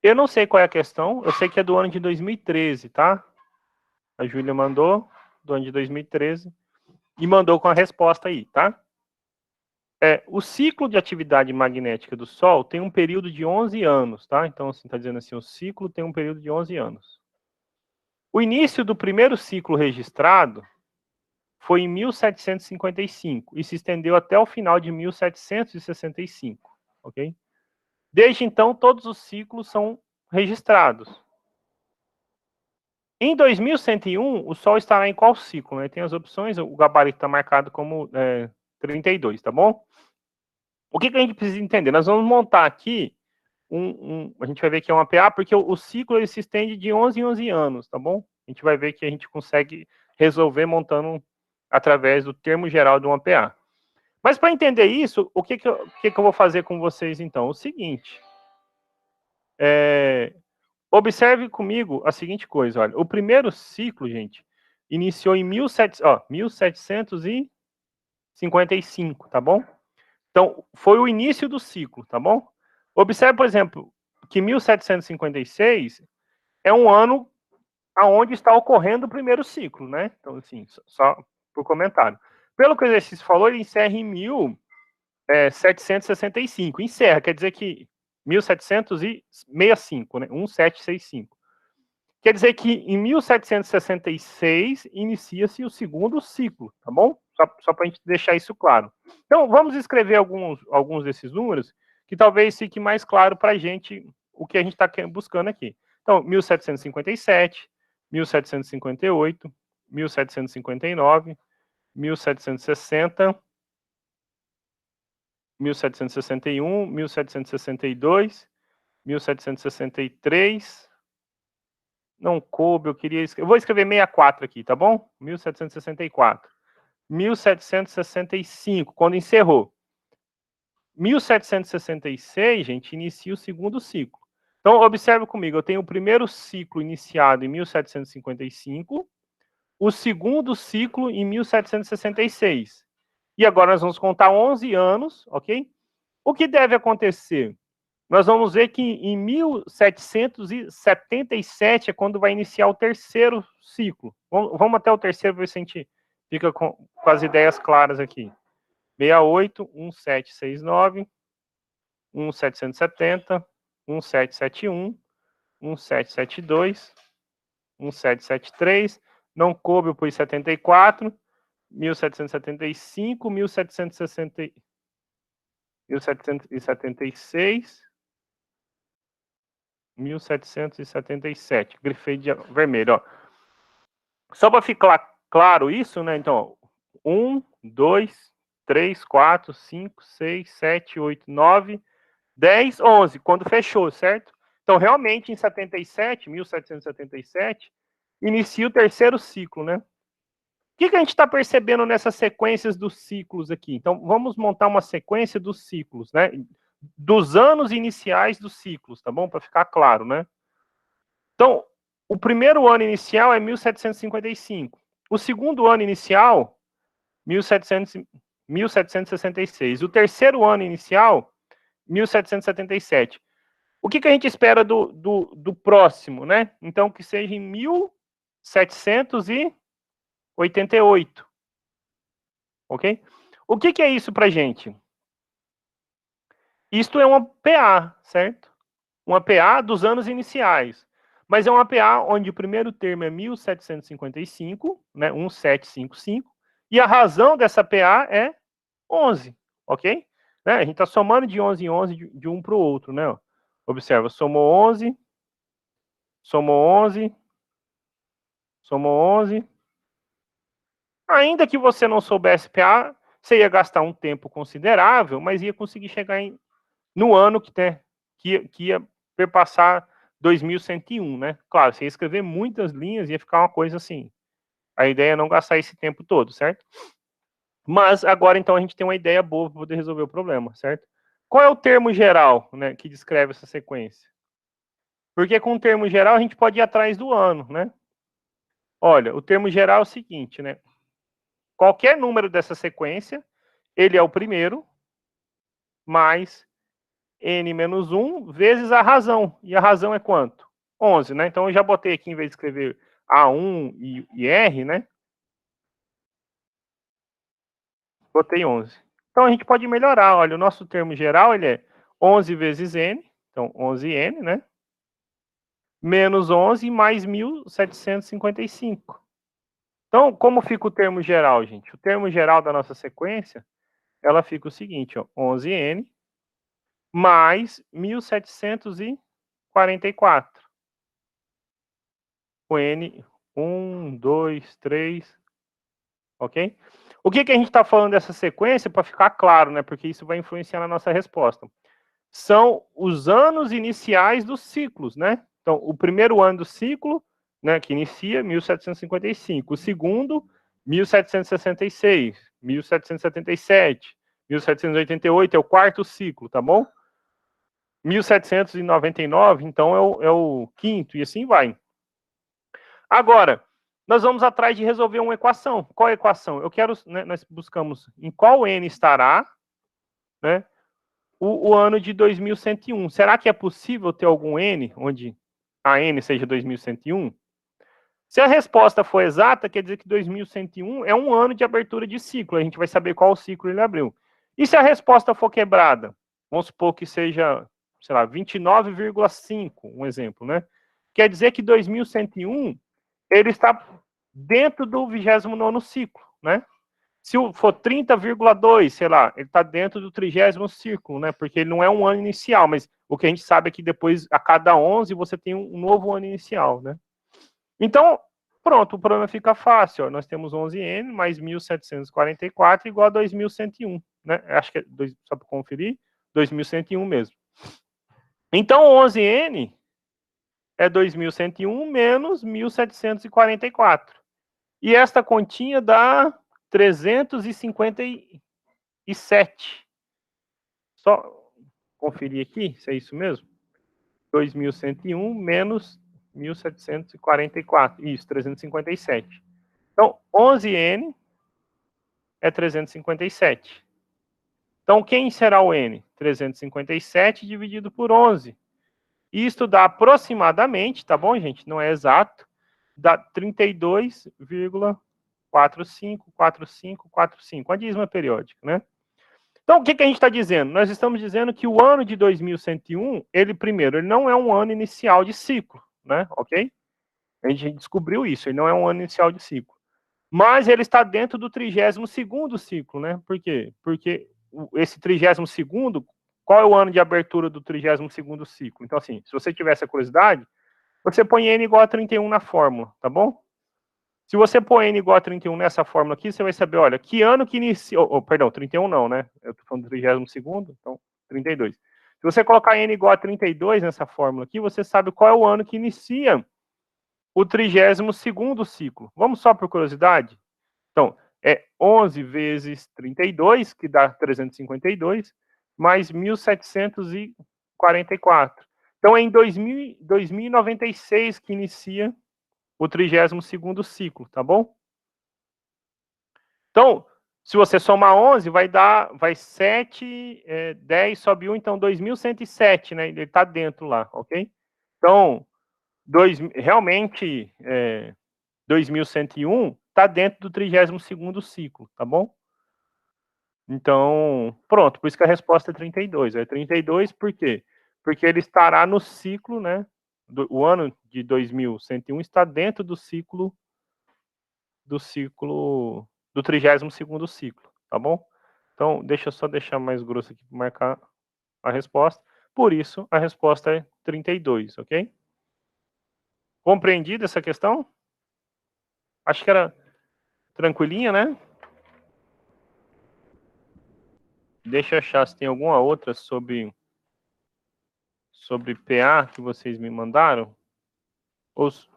Eu não sei qual é a questão, eu sei que é do ano de 2013, tá? A Júlia mandou, do ano de 2013, e mandou com a resposta aí, tá? O ciclo de atividade magnética do Sol tem um período de 11 anos, tá? Então, assim, está dizendo assim, o ciclo tem um período de 11 anos. O início do primeiro ciclo registrado foi em 1755 e se estendeu até o final de 1765, ok? Desde então, todos os ciclos são registrados. Em 2101, o Sol estará em qual ciclo? Né? Tem as opções, o gabarito está marcado como 32, tá bom? O que a gente precisa entender? Nós vamos montar aqui a gente vai ver que é um APA, porque o ciclo ele se estende de 11 em 11 anos, tá bom? A gente vai ver que a gente consegue resolver montando através do termo geral de um APA. Mas para entender isso, o que eu vou fazer com vocês então? O seguinte, observe comigo a seguinte coisa, olha, o primeiro ciclo, gente, iniciou em 1755, tá bom? Então, foi o início do ciclo, tá bom? Observe, por exemplo, que 1756 é um ano aonde está ocorrendo o primeiro ciclo, né? Então, assim, só por comentário. Pelo que o exercício falou, ele encerra em 1765. Encerra, quer dizer que 1765, né? 1765. Quer dizer que em 1766 inicia-se o segundo ciclo, tá bom? Só para a gente deixar isso claro. Então, vamos escrever alguns desses números que talvez fique mais claro para a gente o que a gente está buscando aqui. Então, 1757, 1758, 1759, 1760, 1761, 1762, 1763... Não coube, eu queria... Eu vou escrever 64 aqui, tá bom? 1764. 1765, quando encerrou. 1766, gente, inicia o segundo ciclo. Então, observe comigo, eu tenho o primeiro ciclo iniciado em 1755, o segundo ciclo em 1766. E agora nós vamos contar 11 anos, ok? O que deve acontecer? Nós vamos ver que em 1777 é quando vai iniciar o terceiro ciclo. Vamos até o terceiro, ver se a gente fica com as ideias claras aqui. 68, 1769, 1770, 1771, 1772, 1773, não coube, eu pus 74, 1775, 1776, 1777, grifei de vermelho, ó. Só para ficar claro isso, né? Então, 1, 2, 3, 4, 5, 6, 7, 8, 9, 10, 11, quando fechou, certo? Então, realmente, em 1777, inicia o terceiro ciclo, né? O que a gente está percebendo nessas sequências dos ciclos aqui? Então, vamos montar uma sequência dos ciclos, né? Dos anos iniciais dos ciclos, tá bom? Para ficar claro, né? Então, o primeiro ano inicial é 1755. O segundo ano inicial, 1766. O terceiro ano inicial, 1777. O que a gente espera do próximo, né? Então, que seja em 1788. Ok? O que é isso para gente? Isto é uma PA, certo? Uma PA dos anos iniciais. Mas é uma PA onde o primeiro termo é 1755, né, 1755, e a razão dessa PA é 11, ok? Né, a gente está somando de 11 em 11 de um para o outro, né? Observa, somou 11, somou 11, somou 11. Ainda que você não soubesse PA, você ia gastar um tempo considerável, mas ia conseguir chegar no ano que ia perpassar 2101, né? Claro, você ia escrever muitas linhas, ia ficar uma coisa assim. A ideia é não gastar esse tempo todo, certo? Mas agora, então, a gente tem uma ideia boa para poder resolver o problema, certo? Qual é o termo geral, né, que descreve essa sequência? Porque com o termo geral a gente pode ir atrás do ano, né? Olha, o termo geral é o seguinte, né? Qualquer número dessa sequência, ele é o primeiro, mais n menos 1 vezes a razão. E a razão é quanto? 11, né? Então eu já botei aqui, em vez de escrever A1 e R, né? Botei 11. Então, a gente pode melhorar. Olha, o nosso termo geral, ele é 11 vezes n, então 11n, né? Menos 11 mais 1.755. Então, como fica o termo geral, gente? O termo geral da nossa sequência, ela fica o seguinte, ó, 11n mais 1.744. O n, 1, 2, 3, ok? O que a gente está falando dessa sequência, para ficar claro, né? Porque isso vai influenciar na nossa resposta. São os anos iniciais dos ciclos, né? Então, o primeiro ano do ciclo, né, que inicia 1755, o segundo, 1766, 1777, 1788 é o quarto ciclo, tá bom? 1799, então, é o quinto, e assim vai. Agora, nós vamos atrás de resolver uma equação. Qual é a equação? Eu quero, né, nós buscamos em qual n estará, né, o ano de 2101. Será que é possível ter algum n onde a n seja 2101? Se a resposta for exata, quer dizer que 2101 é um ano de abertura de ciclo. A gente vai saber qual ciclo ele abriu. E se a resposta for quebrada? Vamos supor que seja, sei lá, 29,5, um exemplo, né? Quer dizer que 2101 ele está dentro do 29º ciclo, né? Se for 30,2, sei lá, ele está dentro do 30º ciclo, né? Porque ele não é um ano inicial, mas o que a gente sabe é que depois, a cada 11, você tem um novo ano inicial, né? Então, pronto, o problema fica fácil. Ó. Nós temos 11n mais 1.744 igual a 2.101, né? Acho que é, só para conferir, 2.101 mesmo. Então, 11n é 2.101 menos 1.744. E esta continha dá 357. Só conferir aqui se é isso mesmo. 2.101 menos 1.744. Isso, 357. Então, 11n é 357. Então, quem será o n? 357 dividido por 11. Isto dá aproximadamente, tá bom, gente? Não é exato. Dá 32,454545, a dízima periódica, né? Então, o que a gente está dizendo? Nós estamos dizendo que o ano de 2101, ele não é um ano inicial de ciclo, né? Ok? A gente descobriu isso, ele não é um ano inicial de ciclo. Mas ele está dentro do 32º ciclo, né? Por quê? Porque esse 32º, qual é o ano de abertura do 32º ciclo? Então, assim, se você tiver essa curiosidade, você põe n igual a 31 na fórmula, tá bom? Se você pôr n igual a 31 nessa fórmula aqui, você vai saber, olha, que ano que iniciou... Oh, perdão, 31 não, né? Eu tô falando do 32º, então 32. Se você colocar n igual a 32 nessa fórmula aqui, você sabe qual é o ano que inicia o 32º ciclo. Vamos só por curiosidade? Então, é 11 vezes 32, que dá 352, mais 1.744. Então, é em 2096 que inicia o 32º ciclo, tá bom? Então, se você somar 11, vai 7, 10, sobe 1, então 2107, né? Ele está dentro lá, ok? Então, realmente, 2101 está dentro do 32º ciclo, tá bom? Então, pronto, por isso que a resposta é 32. É 32 por quê? Porque ele estará no ciclo, né? O ano de 2101 está dentro do ciclo do 32º ciclo, tá bom? Então, deixa eu só deixar mais grosso aqui para marcar a resposta. Por isso, a resposta é 32, ok? Compreendida essa questão? Acho que era tranquilinha, né? Deixa eu achar se tem alguma outra sobre PA que vocês me mandaram. Os...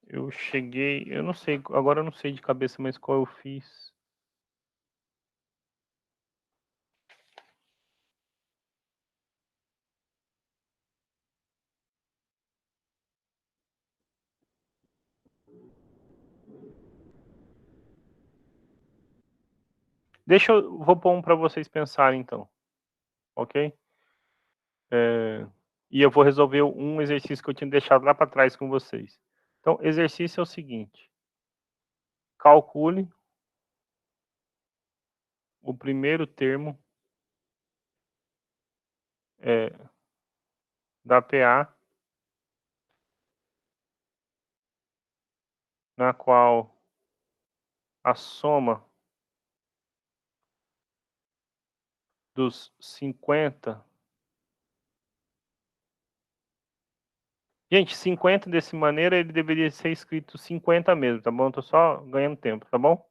Eu cheguei, eu não sei, agora eu não sei de cabeça, mas qual eu fiz. Vou pôr um para vocês pensarem então, ok? e eu vou resolver um exercício que eu tinha deixado lá para trás com vocês. Então, exercício é o seguinte: calcule o primeiro termo da PA, na qual a soma dos 50. Gente, 50 dessa maneira ele deveria ser escrito 50 mesmo, tá bom? Tô só ganhando tempo, tá bom?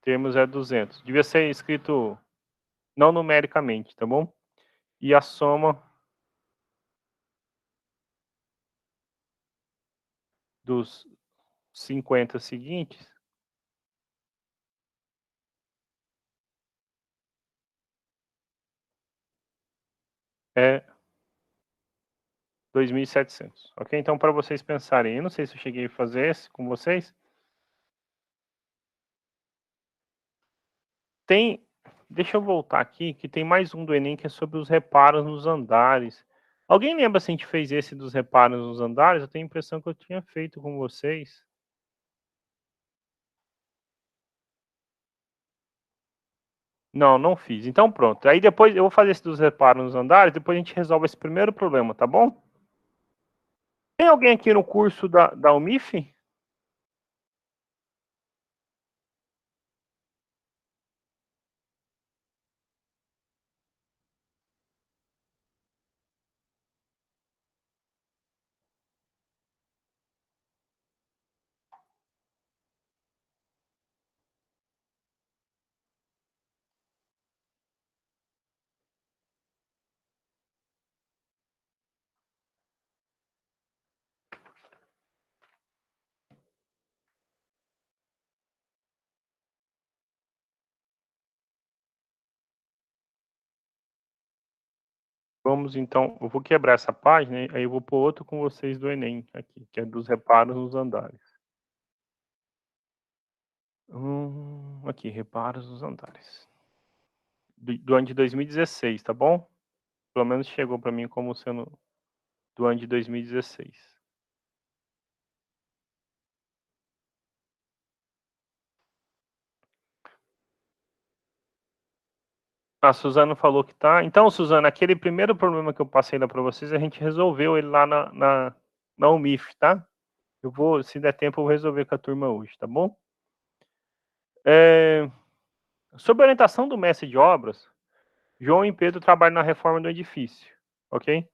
Termos é 200. Devia ser escrito não numericamente, tá bom? E a soma dos 50 seguintes é 2.700, ok? Então, para vocês pensarem, eu não sei se eu cheguei a fazer esse com vocês. Tem, deixa eu voltar aqui, que tem mais um do Enem que é sobre os reparos nos andares. Alguém lembra se a gente fez esse dos reparos nos andares? Eu tenho a impressão que eu tinha feito com vocês. Não, não fiz. Então pronto. Aí depois eu vou fazer esse dos reparos nos andares, depois a gente resolve esse primeiro problema, tá bom? Tem alguém aqui no curso da UMIF? Vamos então, eu vou quebrar essa página, aí eu vou pôr outro com vocês do Enem aqui, que é dos reparos nos andares. Aqui, reparos nos andares. Do ano de 2016, tá bom? Pelo menos chegou para mim como sendo do ano de 2016. A Suzana falou que tá. Então, Suzana, aquele primeiro problema que eu passei lá para vocês, a gente resolveu ele lá na UMIF, tá? Eu vou, se der tempo, eu vou resolver com a turma hoje, tá bom? Sob a orientação do mestre de obras, João e Pedro trabalham na reforma do edifício, ok?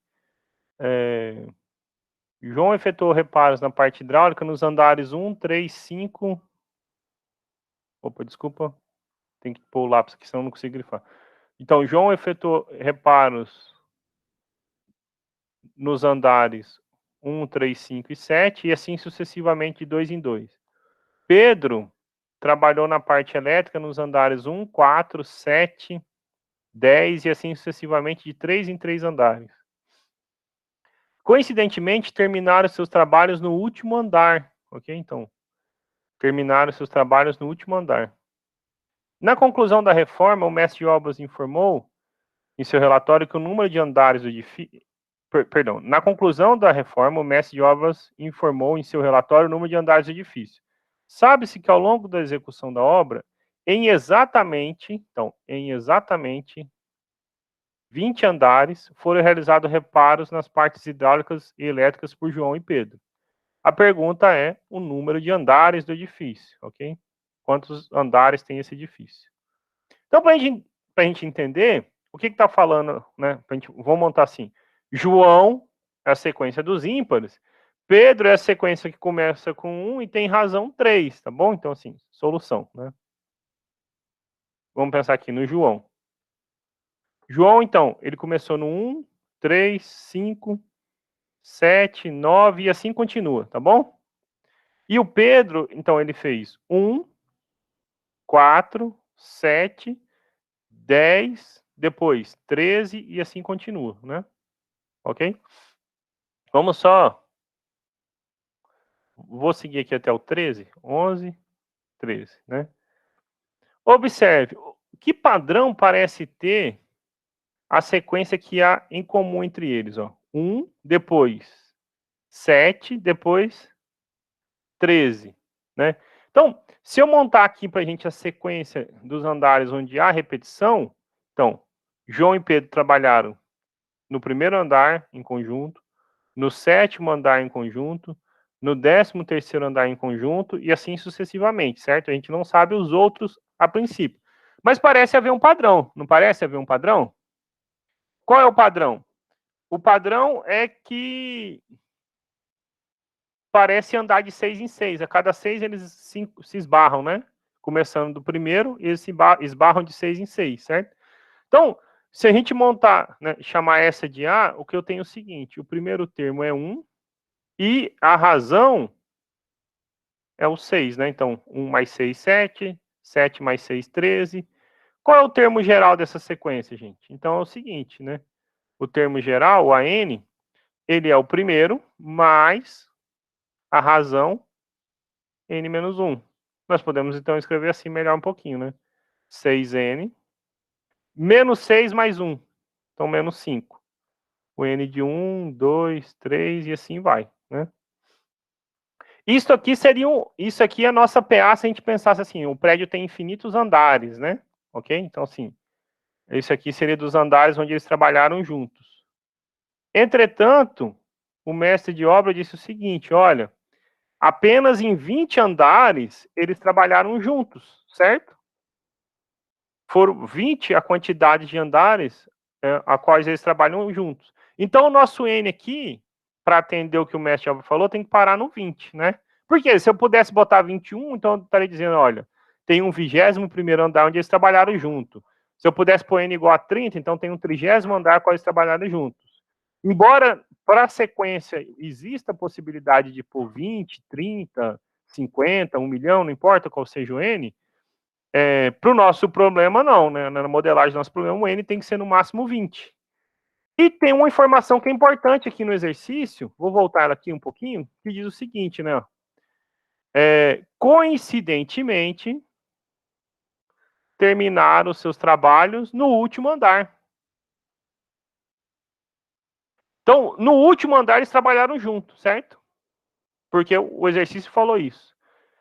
João efetuou reparos na parte hidráulica nos andares 1, 3, 5. Opa, desculpa. Tem que pôr o lápis aqui, senão eu não consigo grifar. Então, João efetuou reparos nos andares 1, 3, 5 e 7, e assim sucessivamente de 2 em 2. Pedro trabalhou na parte elétrica nos andares 1, 4, 7, 10 e assim sucessivamente de 3 em 3 andares. Coincidentemente, terminaram seus trabalhos no último andar, ok? Então, terminaram seus trabalhos no último andar. Na conclusão da reforma, o mestre de obras informou em seu relatório que o número de andares do edifício. Perdão, na conclusão da reforma, o mestre de obras informou em seu relatório o número de andares do edifício. Sabe-se que ao longo da execução da obra, em exatamente 20 andares, foram realizados reparos nas partes hidráulicas e elétricas por João e Pedro. A pergunta é o número de andares do edifício, ok? Quantos andares tem esse edifício? Então, para a gente entender, o que está falando, né? Vamos montar assim: João é a sequência dos ímpares, Pedro é a sequência que começa com 1 e tem razão 3, tá bom? Então, assim, solução, né? Vamos pensar aqui no João. João, então, ele começou no 1, 3, 5, 7, 9 e assim continua, tá bom? E o Pedro, então, ele fez 1, 4, 7, 10, depois 13 e assim continua, né? Ok? Vamos só. Vou seguir aqui até o 13, 11, 13, né? Observe, que padrão parece ter a sequência que há em comum entre eles, ó. 1, depois 7, depois 13, né? Então, se eu montar aqui para a gente a sequência dos andares onde há repetição, então, João e Pedro trabalharam no primeiro andar em conjunto, no sétimo andar em conjunto, no 13º andar em conjunto e assim sucessivamente, certo? A gente não sabe os outros a princípio. Mas parece haver um padrão, não parece haver um padrão? Qual é o padrão? O padrão é que parece andar de 6 em 6. A cada 6 eles se esbarram, né? Começando do primeiro, eles se esbarram de 6 em 6, certo? Então, se a gente montar, né, chamar essa de A, o que eu tenho é o seguinte: o primeiro termo é 1 e a razão é o 6, né? Então, 1 mais 6, 7, 7 mais 6, 13. Qual é o termo geral dessa sequência, gente? Então é o seguinte, né? O termo geral, o AN, ele é o primeiro mais a razão n menos 1. Nós podemos, então, escrever assim melhor um pouquinho, né? 6n menos 6 mais 1. Então, menos 5. O n de 1, 2, 3 e assim vai, né? Isso aqui seria isso aqui é a nossa PA se a gente pensasse assim, o prédio tem infinitos andares, né? Ok? Então, assim, esse aqui seria dos andares onde eles trabalharam juntos. Entretanto, o mestre de obra disse o seguinte, olha, apenas em 20 andares eles trabalharam juntos, certo? Foram 20 a quantidade de andares a quais eles trabalham juntos. Então, o nosso N aqui, para atender o que o mestre de obra falou, tem que parar no 20, né? Porque se eu pudesse botar 21, então eu estaria dizendo, olha, tem um 21º andar onde eles trabalharam junto. Se eu pudesse pôr N igual a 30, então tem um 30º andar qual eles trabalharam juntos. Embora para a sequência exista a possibilidade de pôr 20, 30, 50, 1 milhão, não importa qual seja o N, para o nosso problema, não, né? Na modelagem do nosso problema, o N tem que ser no máximo 20. E tem uma informação que é importante aqui no exercício, vou voltar aqui um pouquinho, que diz o seguinte, né? Coincidentemente, terminaram os seus trabalhos no último andar. Então, no último andar eles trabalharam juntos, certo? Porque o exercício falou isso.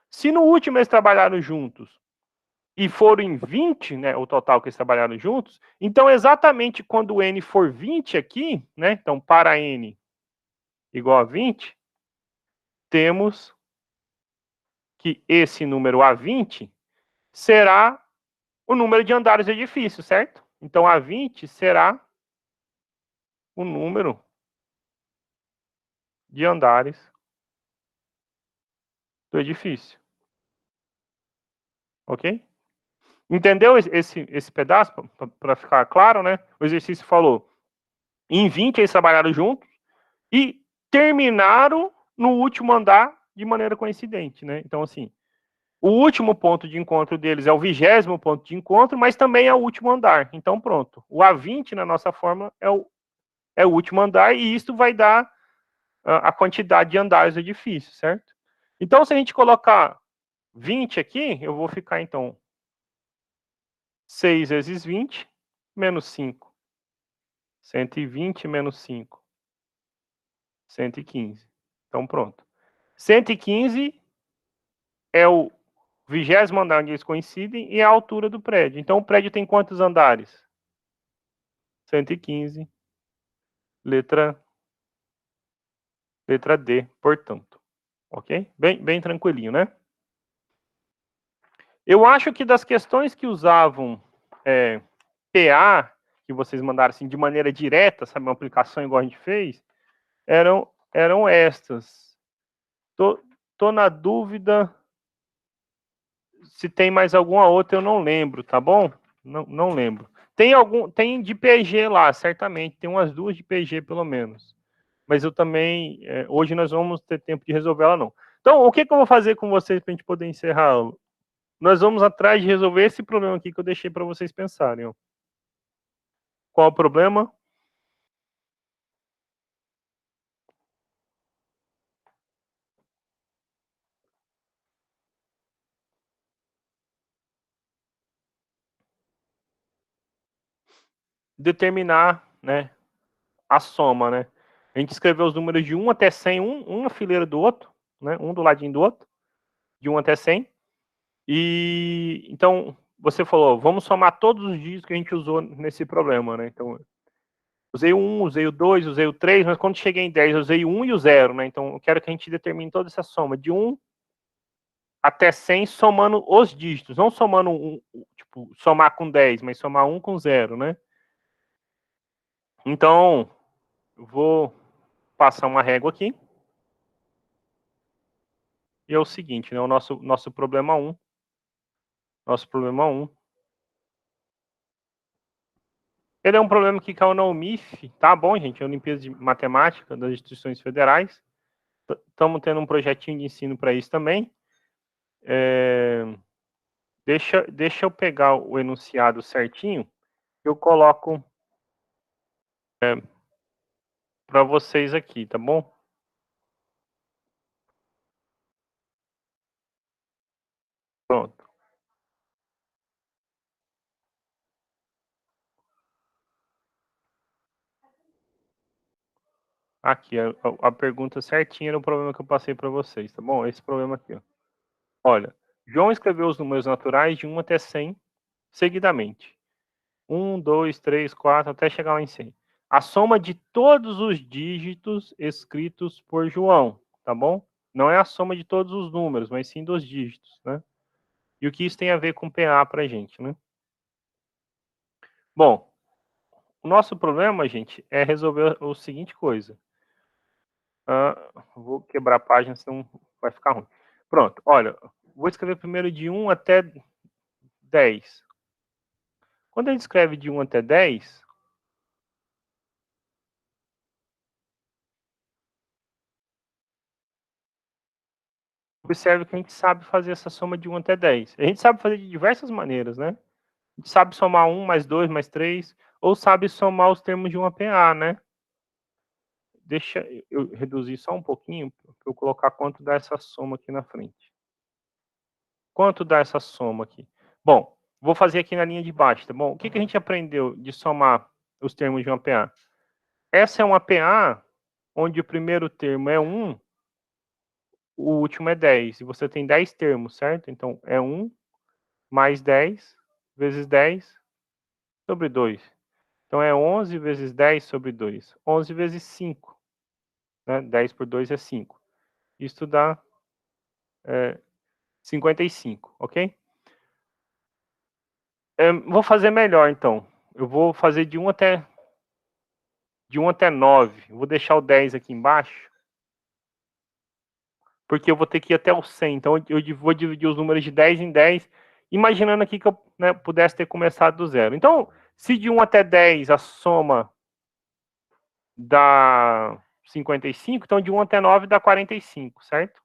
Se no último eles trabalharam juntos e foram em 20, né, o total que eles trabalharam juntos, então exatamente quando o n for 20 aqui, né, então para n igual a 20, temos que esse número A20 será o número de andares do edifício, certo? Então A20 será o número de andares do edifício. Ok? Entendeu esse pedaço? Para ficar claro, né? O exercício falou, em 20 eles trabalharam juntos e terminaram no último andar de maneira coincidente, né? Então, assim, o último ponto de encontro deles é o 20º ponto de encontro, mas também é o último andar. Então, pronto. O A20 na nossa fórmula é o último andar e isso vai dar a quantidade de andares do edifício, certo? Então, se a gente colocar 20 aqui, eu vou ficar, então, 6 vezes 20 menos 5. 120 menos 5. 115. Então, pronto. 115 é o 20º andar onde eles coincidem e a altura do prédio. Então, o prédio tem quantos andares? 115. Letra D, portanto. Ok? Bem tranquilinho, né? Eu acho que das questões que usavam PA, que vocês mandaram assim de maneira direta, sabe, uma aplicação igual a gente fez, eram estas. Tô na dúvida se tem mais alguma outra, eu não lembro, tá bom? Não lembro. Tem de PG lá, certamente. Tem umas duas de PG, pelo menos. Mas eu também, hoje nós vamos ter tempo de resolver ela, não. Então, o que eu vou fazer com vocês para a gente poder encerrar a aula? Nós vamos atrás de resolver esse problema aqui que eu deixei para vocês pensarem. Ó. Qual o problema? determinar, né, a soma, né? A gente escreveu os números de 1 até 100, uma fileira do outro, né? Um do ladinho do outro, de 1 até 100. E então você falou, vamos somar todos os dígitos que a gente usou nesse problema, né? Então, usei o 1, usei o 2, usei o 3, mas quando cheguei em 10, eu usei o 1 e o 0, né? Então, eu quero que a gente determine toda essa soma de 1 até 100, somando os dígitos, não somando tipo, somar com 10, mas somar 1 com 0, né? Então, eu vou passar uma régua aqui. E é o seguinte, né? O nosso problema 1. Nosso problema 1. Ele é um problema que caiu na UMIF, tá bom, gente? É a Olimpíada de Matemática das Instituições Federais. Estamos tendo um projetinho de ensino para isso também. Deixa eu pegar o enunciado certinho. Eu coloco para vocês aqui, tá bom? Pronto. Aqui, a pergunta certinha era o problema que eu passei para vocês, tá bom? Esse problema aqui, ó. Olha, João escreveu os números naturais de 1 até 100 seguidamente. 1, 2, 3, 4, até chegar lá em 100. A soma de todos os dígitos escritos por João, tá bom? Não é a soma de todos os números, mas sim dos dígitos, né? E o que isso tem a ver com PA pra gente, né? Bom, o nosso problema, gente, é resolver a seguinte coisa. Vou quebrar a página, senão vai ficar ruim. Pronto, olha, vou escrever primeiro de 1 até 10. Quando a gente escreve de 1 até 10, observe que a gente sabe fazer essa soma de 1 até 10. A gente sabe fazer de diversas maneiras, né? A gente sabe somar 1 mais 2 mais 3, ou sabe somar os termos de uma PA, né? Deixa eu reduzir só um pouquinho para eu colocar quanto dá essa soma aqui na frente. Quanto dá essa soma aqui? Bom, vou fazer aqui na linha de baixo, tá bom? O que a gente aprendeu de somar os termos de uma PA? Essa é uma PA onde o primeiro termo é 1, o último é 10. E você tem 10 termos, certo? Então, é 1 mais 10 vezes 10 sobre 2. Então, é 11 vezes 10 sobre 2. 11 vezes 5. Né? 10 por 2 é 5. Isso dá 55, ok? Vou fazer melhor, então. Eu vou fazer de 1 até 9. Vou deixar o 10 aqui embaixo, porque eu vou ter que ir até o 100. Então, eu vou dividir os números de 10 em 10, imaginando aqui que eu, né, pudesse ter começado do zero. Então, se de 1 até 10 a soma dá 55, então de 1 até 9 dá 45, certo?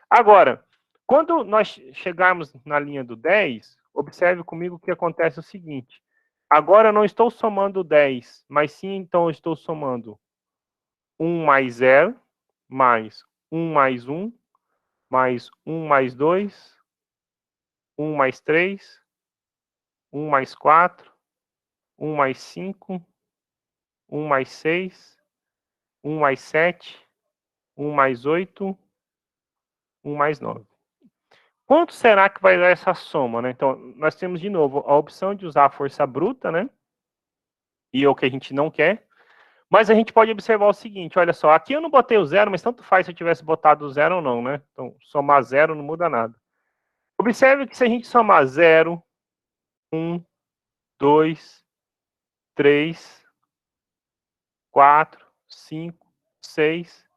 Agora, quando nós chegarmos na linha do 10, observe comigo que acontece o seguinte. Agora eu não estou somando 10, mas sim, então eu estou somando 1 mais 0, mais 1 mais 1, mais 1 mais 2, 1 mais 3, 1 mais 4, 1 mais 5, 1 mais 6, 1 mais 7, 1 mais 8, 1 mais 9. Quanto será que vai dar essa soma, né? Então, nós temos de novo a opção de usar a força bruta, né? E é o que a gente não quer. Mas a gente pode observar o seguinte, olha só, aqui eu não botei o zero, mas tanto faz se eu tivesse botado o zero ou não, né? Então, somar zero não muda nada. Observe que se a gente somar 0, 1, 2, 3, 4, 5, 6,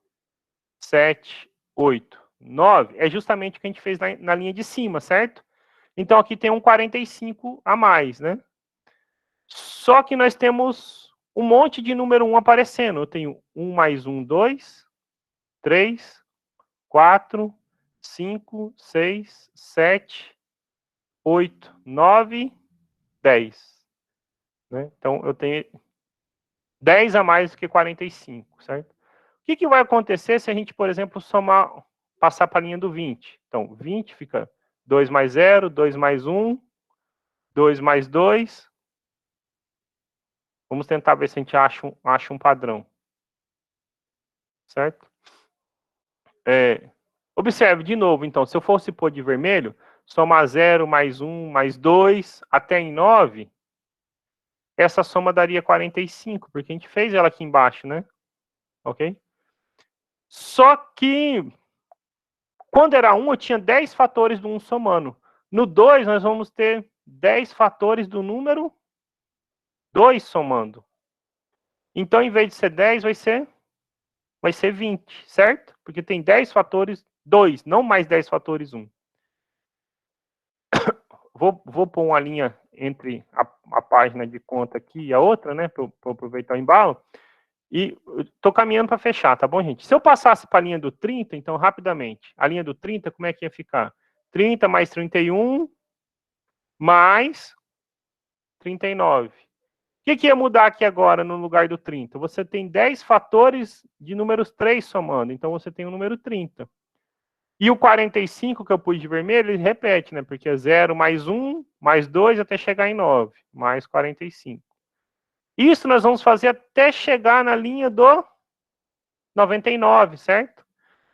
7, 8, 9, é justamente o que a gente fez na linha de cima, certo? Então, aqui tem um 45 a mais, né? Só que nós temos um monte de número 1 aparecendo. Eu tenho 1 mais 1, 2, 3, 4, 5, 6, 7, 8, 9, 10. Né? Então, eu tenho 10 a mais do que 45, certo? O que vai acontecer se a gente, por exemplo, passar para a linha do 20? Então, 20 fica 2 mais 0, 2 mais 1, 2 mais 2, Vamos tentar ver se a gente acha um padrão. Certo? Observe de novo, então, se eu fosse pôr de vermelho, somar 0, mais 1, mais 2, até em 9, essa soma daria 45, porque a gente fez ela aqui embaixo, né? Ok? Só que, quando era 1, eu tinha 10 fatores do 1 somando. No 2, nós vamos ter 10 fatores do número 2 somando. Então, em vez de ser 10, vai ser 20, certo? Porque tem 10 fatores 2, não mais 10 fatores 1. Vou pôr uma linha entre a página de conta aqui e a outra, né, para aproveitar o embalo. E estou caminhando para fechar, tá bom, gente? Se eu passasse para a linha do 30, então, rapidamente, a linha do 30, como é que ia ficar? 30 mais 31 mais 39. O que ia mudar aqui agora no lugar do 30? Você tem 10 fatores de números 3 somando, então você tem o número 30. E o 45 que eu pus de vermelho, ele repete, né? Porque é 0 mais 1, mais 2, até chegar em 9, mais 45. Isso nós vamos fazer até chegar na linha do 99, certo?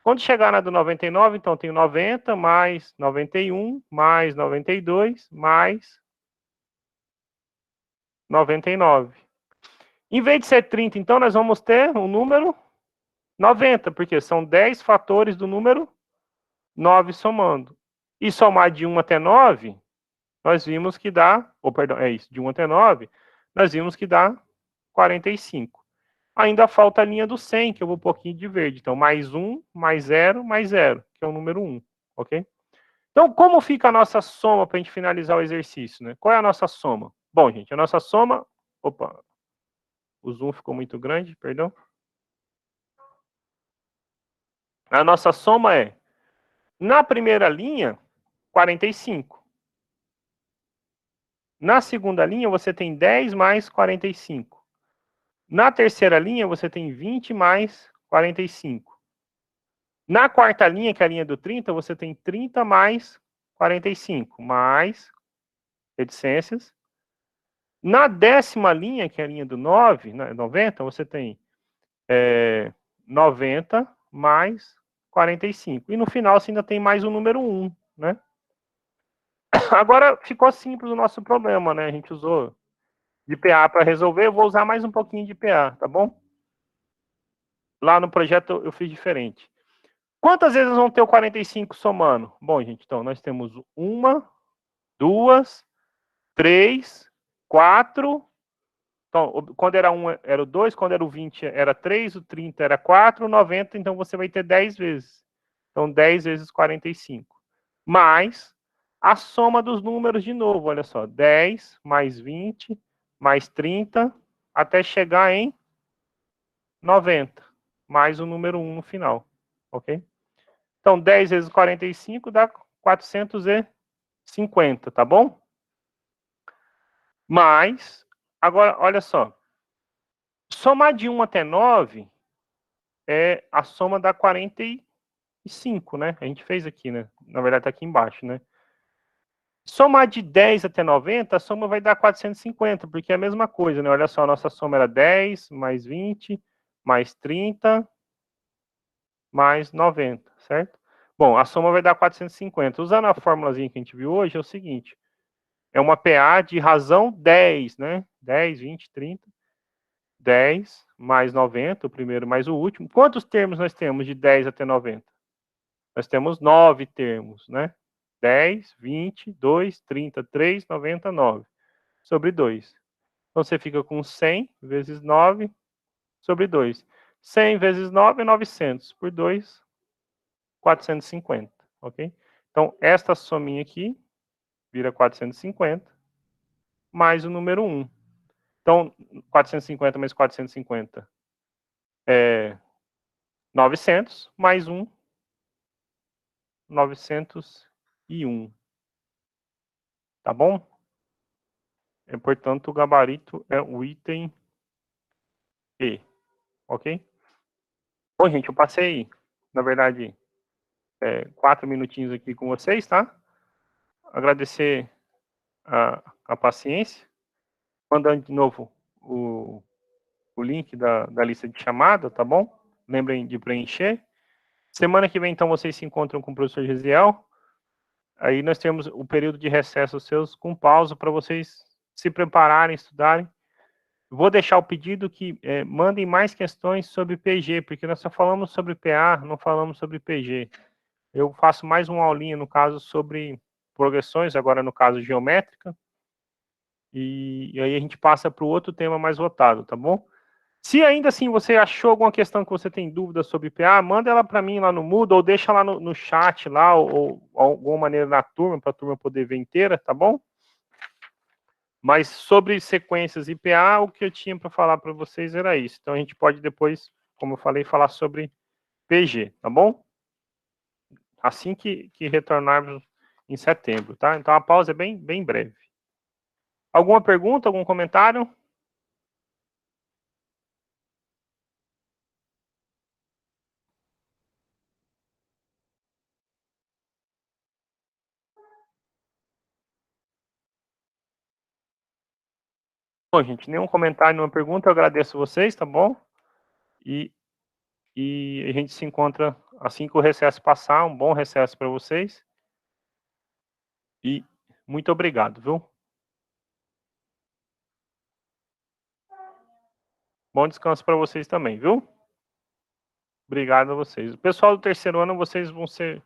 Quando chegar na do 99, então tem 90, mais 91, mais 92, mais 99. Em vez de ser 30, então, nós vamos ter o número 90, porque são 10 fatores do número 9 somando. E somar de 1 até 9, nós vimos que dá, perdão, é isso, de 1 até 9, nós vimos que dá 45. Ainda falta a linha do 100, que eu vou um pouquinho de verde. Então, mais 1, mais 0, mais 0, que é o número 1, ok? Então, como fica a nossa soma para a gente finalizar o exercício, né? Qual é a nossa soma? Bom, gente, a nossa soma... Opa, o zoom ficou muito grande, perdão. A nossa soma é, na primeira linha, 45. Na segunda linha, você tem 10 mais 45. Na terceira linha, você tem 20 mais 45. Na quarta linha, que é a linha do 30, você tem 30 mais 45, mais reticências. Na décima linha, que é a linha do 9, 90, você tem 90 mais 45. E no final, você ainda tem mais o número 1, né? Agora, ficou simples o nosso problema, né? A gente usou de PA para resolver, eu vou usar mais um pouquinho de PA, tá bom? Lá no projeto eu fiz diferente. Quantas vezes vão ter o 45 somando? Bom, gente, então nós temos 1, 2, 3, 4. Então, quando era 1 era o 2, quando era o 20 era 3, o 30 era 4, o 90, então você vai ter 10 vezes. Então, 10 vezes 45. Mais a soma dos números de novo, olha só. 10 mais 20 mais 30, até chegar em 90. Mais o número 1 no final, ok? Então, 10 vezes 45 dá 450, tá bom? Mas, agora, olha só. Somar de 1 até 9 é a soma da 45, né? A gente fez aqui, né? Na verdade, tá aqui embaixo, né? Somar de 10 até 90, a soma vai dar 450, porque é a mesma coisa, né? Olha só, a nossa soma era 10, mais 20, mais 30, mais 90, certo? Bom, a soma vai dar 450. Usando a formulazinha que a gente viu hoje, é o seguinte. É uma PA de razão 10, né? 10, 20, 30. 10 mais 90, o primeiro mais o último. Quantos termos nós temos de 10 até 90? Nós temos 9 termos, né? 10, 20, 2, 30, 3, 99 sobre 2. Então, você fica com 100 vezes 9 sobre 2. 100 vezes 9 é 900. Por 2, 450. Ok? Então, esta sominha aqui vira 450 mais o número 1. Então, 450 mais 450 é 900 mais 1, 901. Tá bom? Portanto, o gabarito é o item E. Ok? Bom, gente, eu passei, na verdade, 4 minutinhos aqui com vocês, tá? Agradecer a paciência. Mandando de novo o link da lista de chamada, tá bom? Lembrem de preencher. Semana que vem, então, vocês se encontram com o professor Gesiel. Aí nós temos o período de recesso seus com pausa para vocês se prepararem, estudarem. Vou deixar o pedido que mandem mais questões sobre PG, porque nós só falamos sobre PA, não falamos sobre PG. Eu faço mais uma aulinha, no caso, sobre progressões, agora no caso geométrica, e aí a gente passa para o outro tema mais votado, tá bom? Se ainda assim você achou alguma questão que você tem dúvida sobre PA, manda ela para mim lá no Moodle, ou deixa lá no chat, lá, ou alguma maneira na turma, para a turma poder ver inteira, tá bom? Mas sobre sequências e PA, o que eu tinha para falar para vocês era isso. Então a gente pode depois, como eu falei, falar sobre PG, tá bom? Assim que retornarmos em setembro, tá? Então a pausa é bem breve. Alguma pergunta, algum comentário? Bom, gente, nenhum comentário, nenhuma pergunta, eu agradeço vocês, tá bom? E a gente se encontra assim que o recesso passar. Um bom recesso para vocês. E muito obrigado, viu? Bom descanso para vocês também, viu? Obrigado a vocês. O pessoal do terceiro ano, vocês vão ser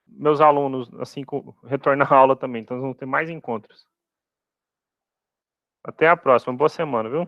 meus alunos, assim que retornar à aula também. Então, vão ter mais encontros. Até a próxima. Boa semana, viu?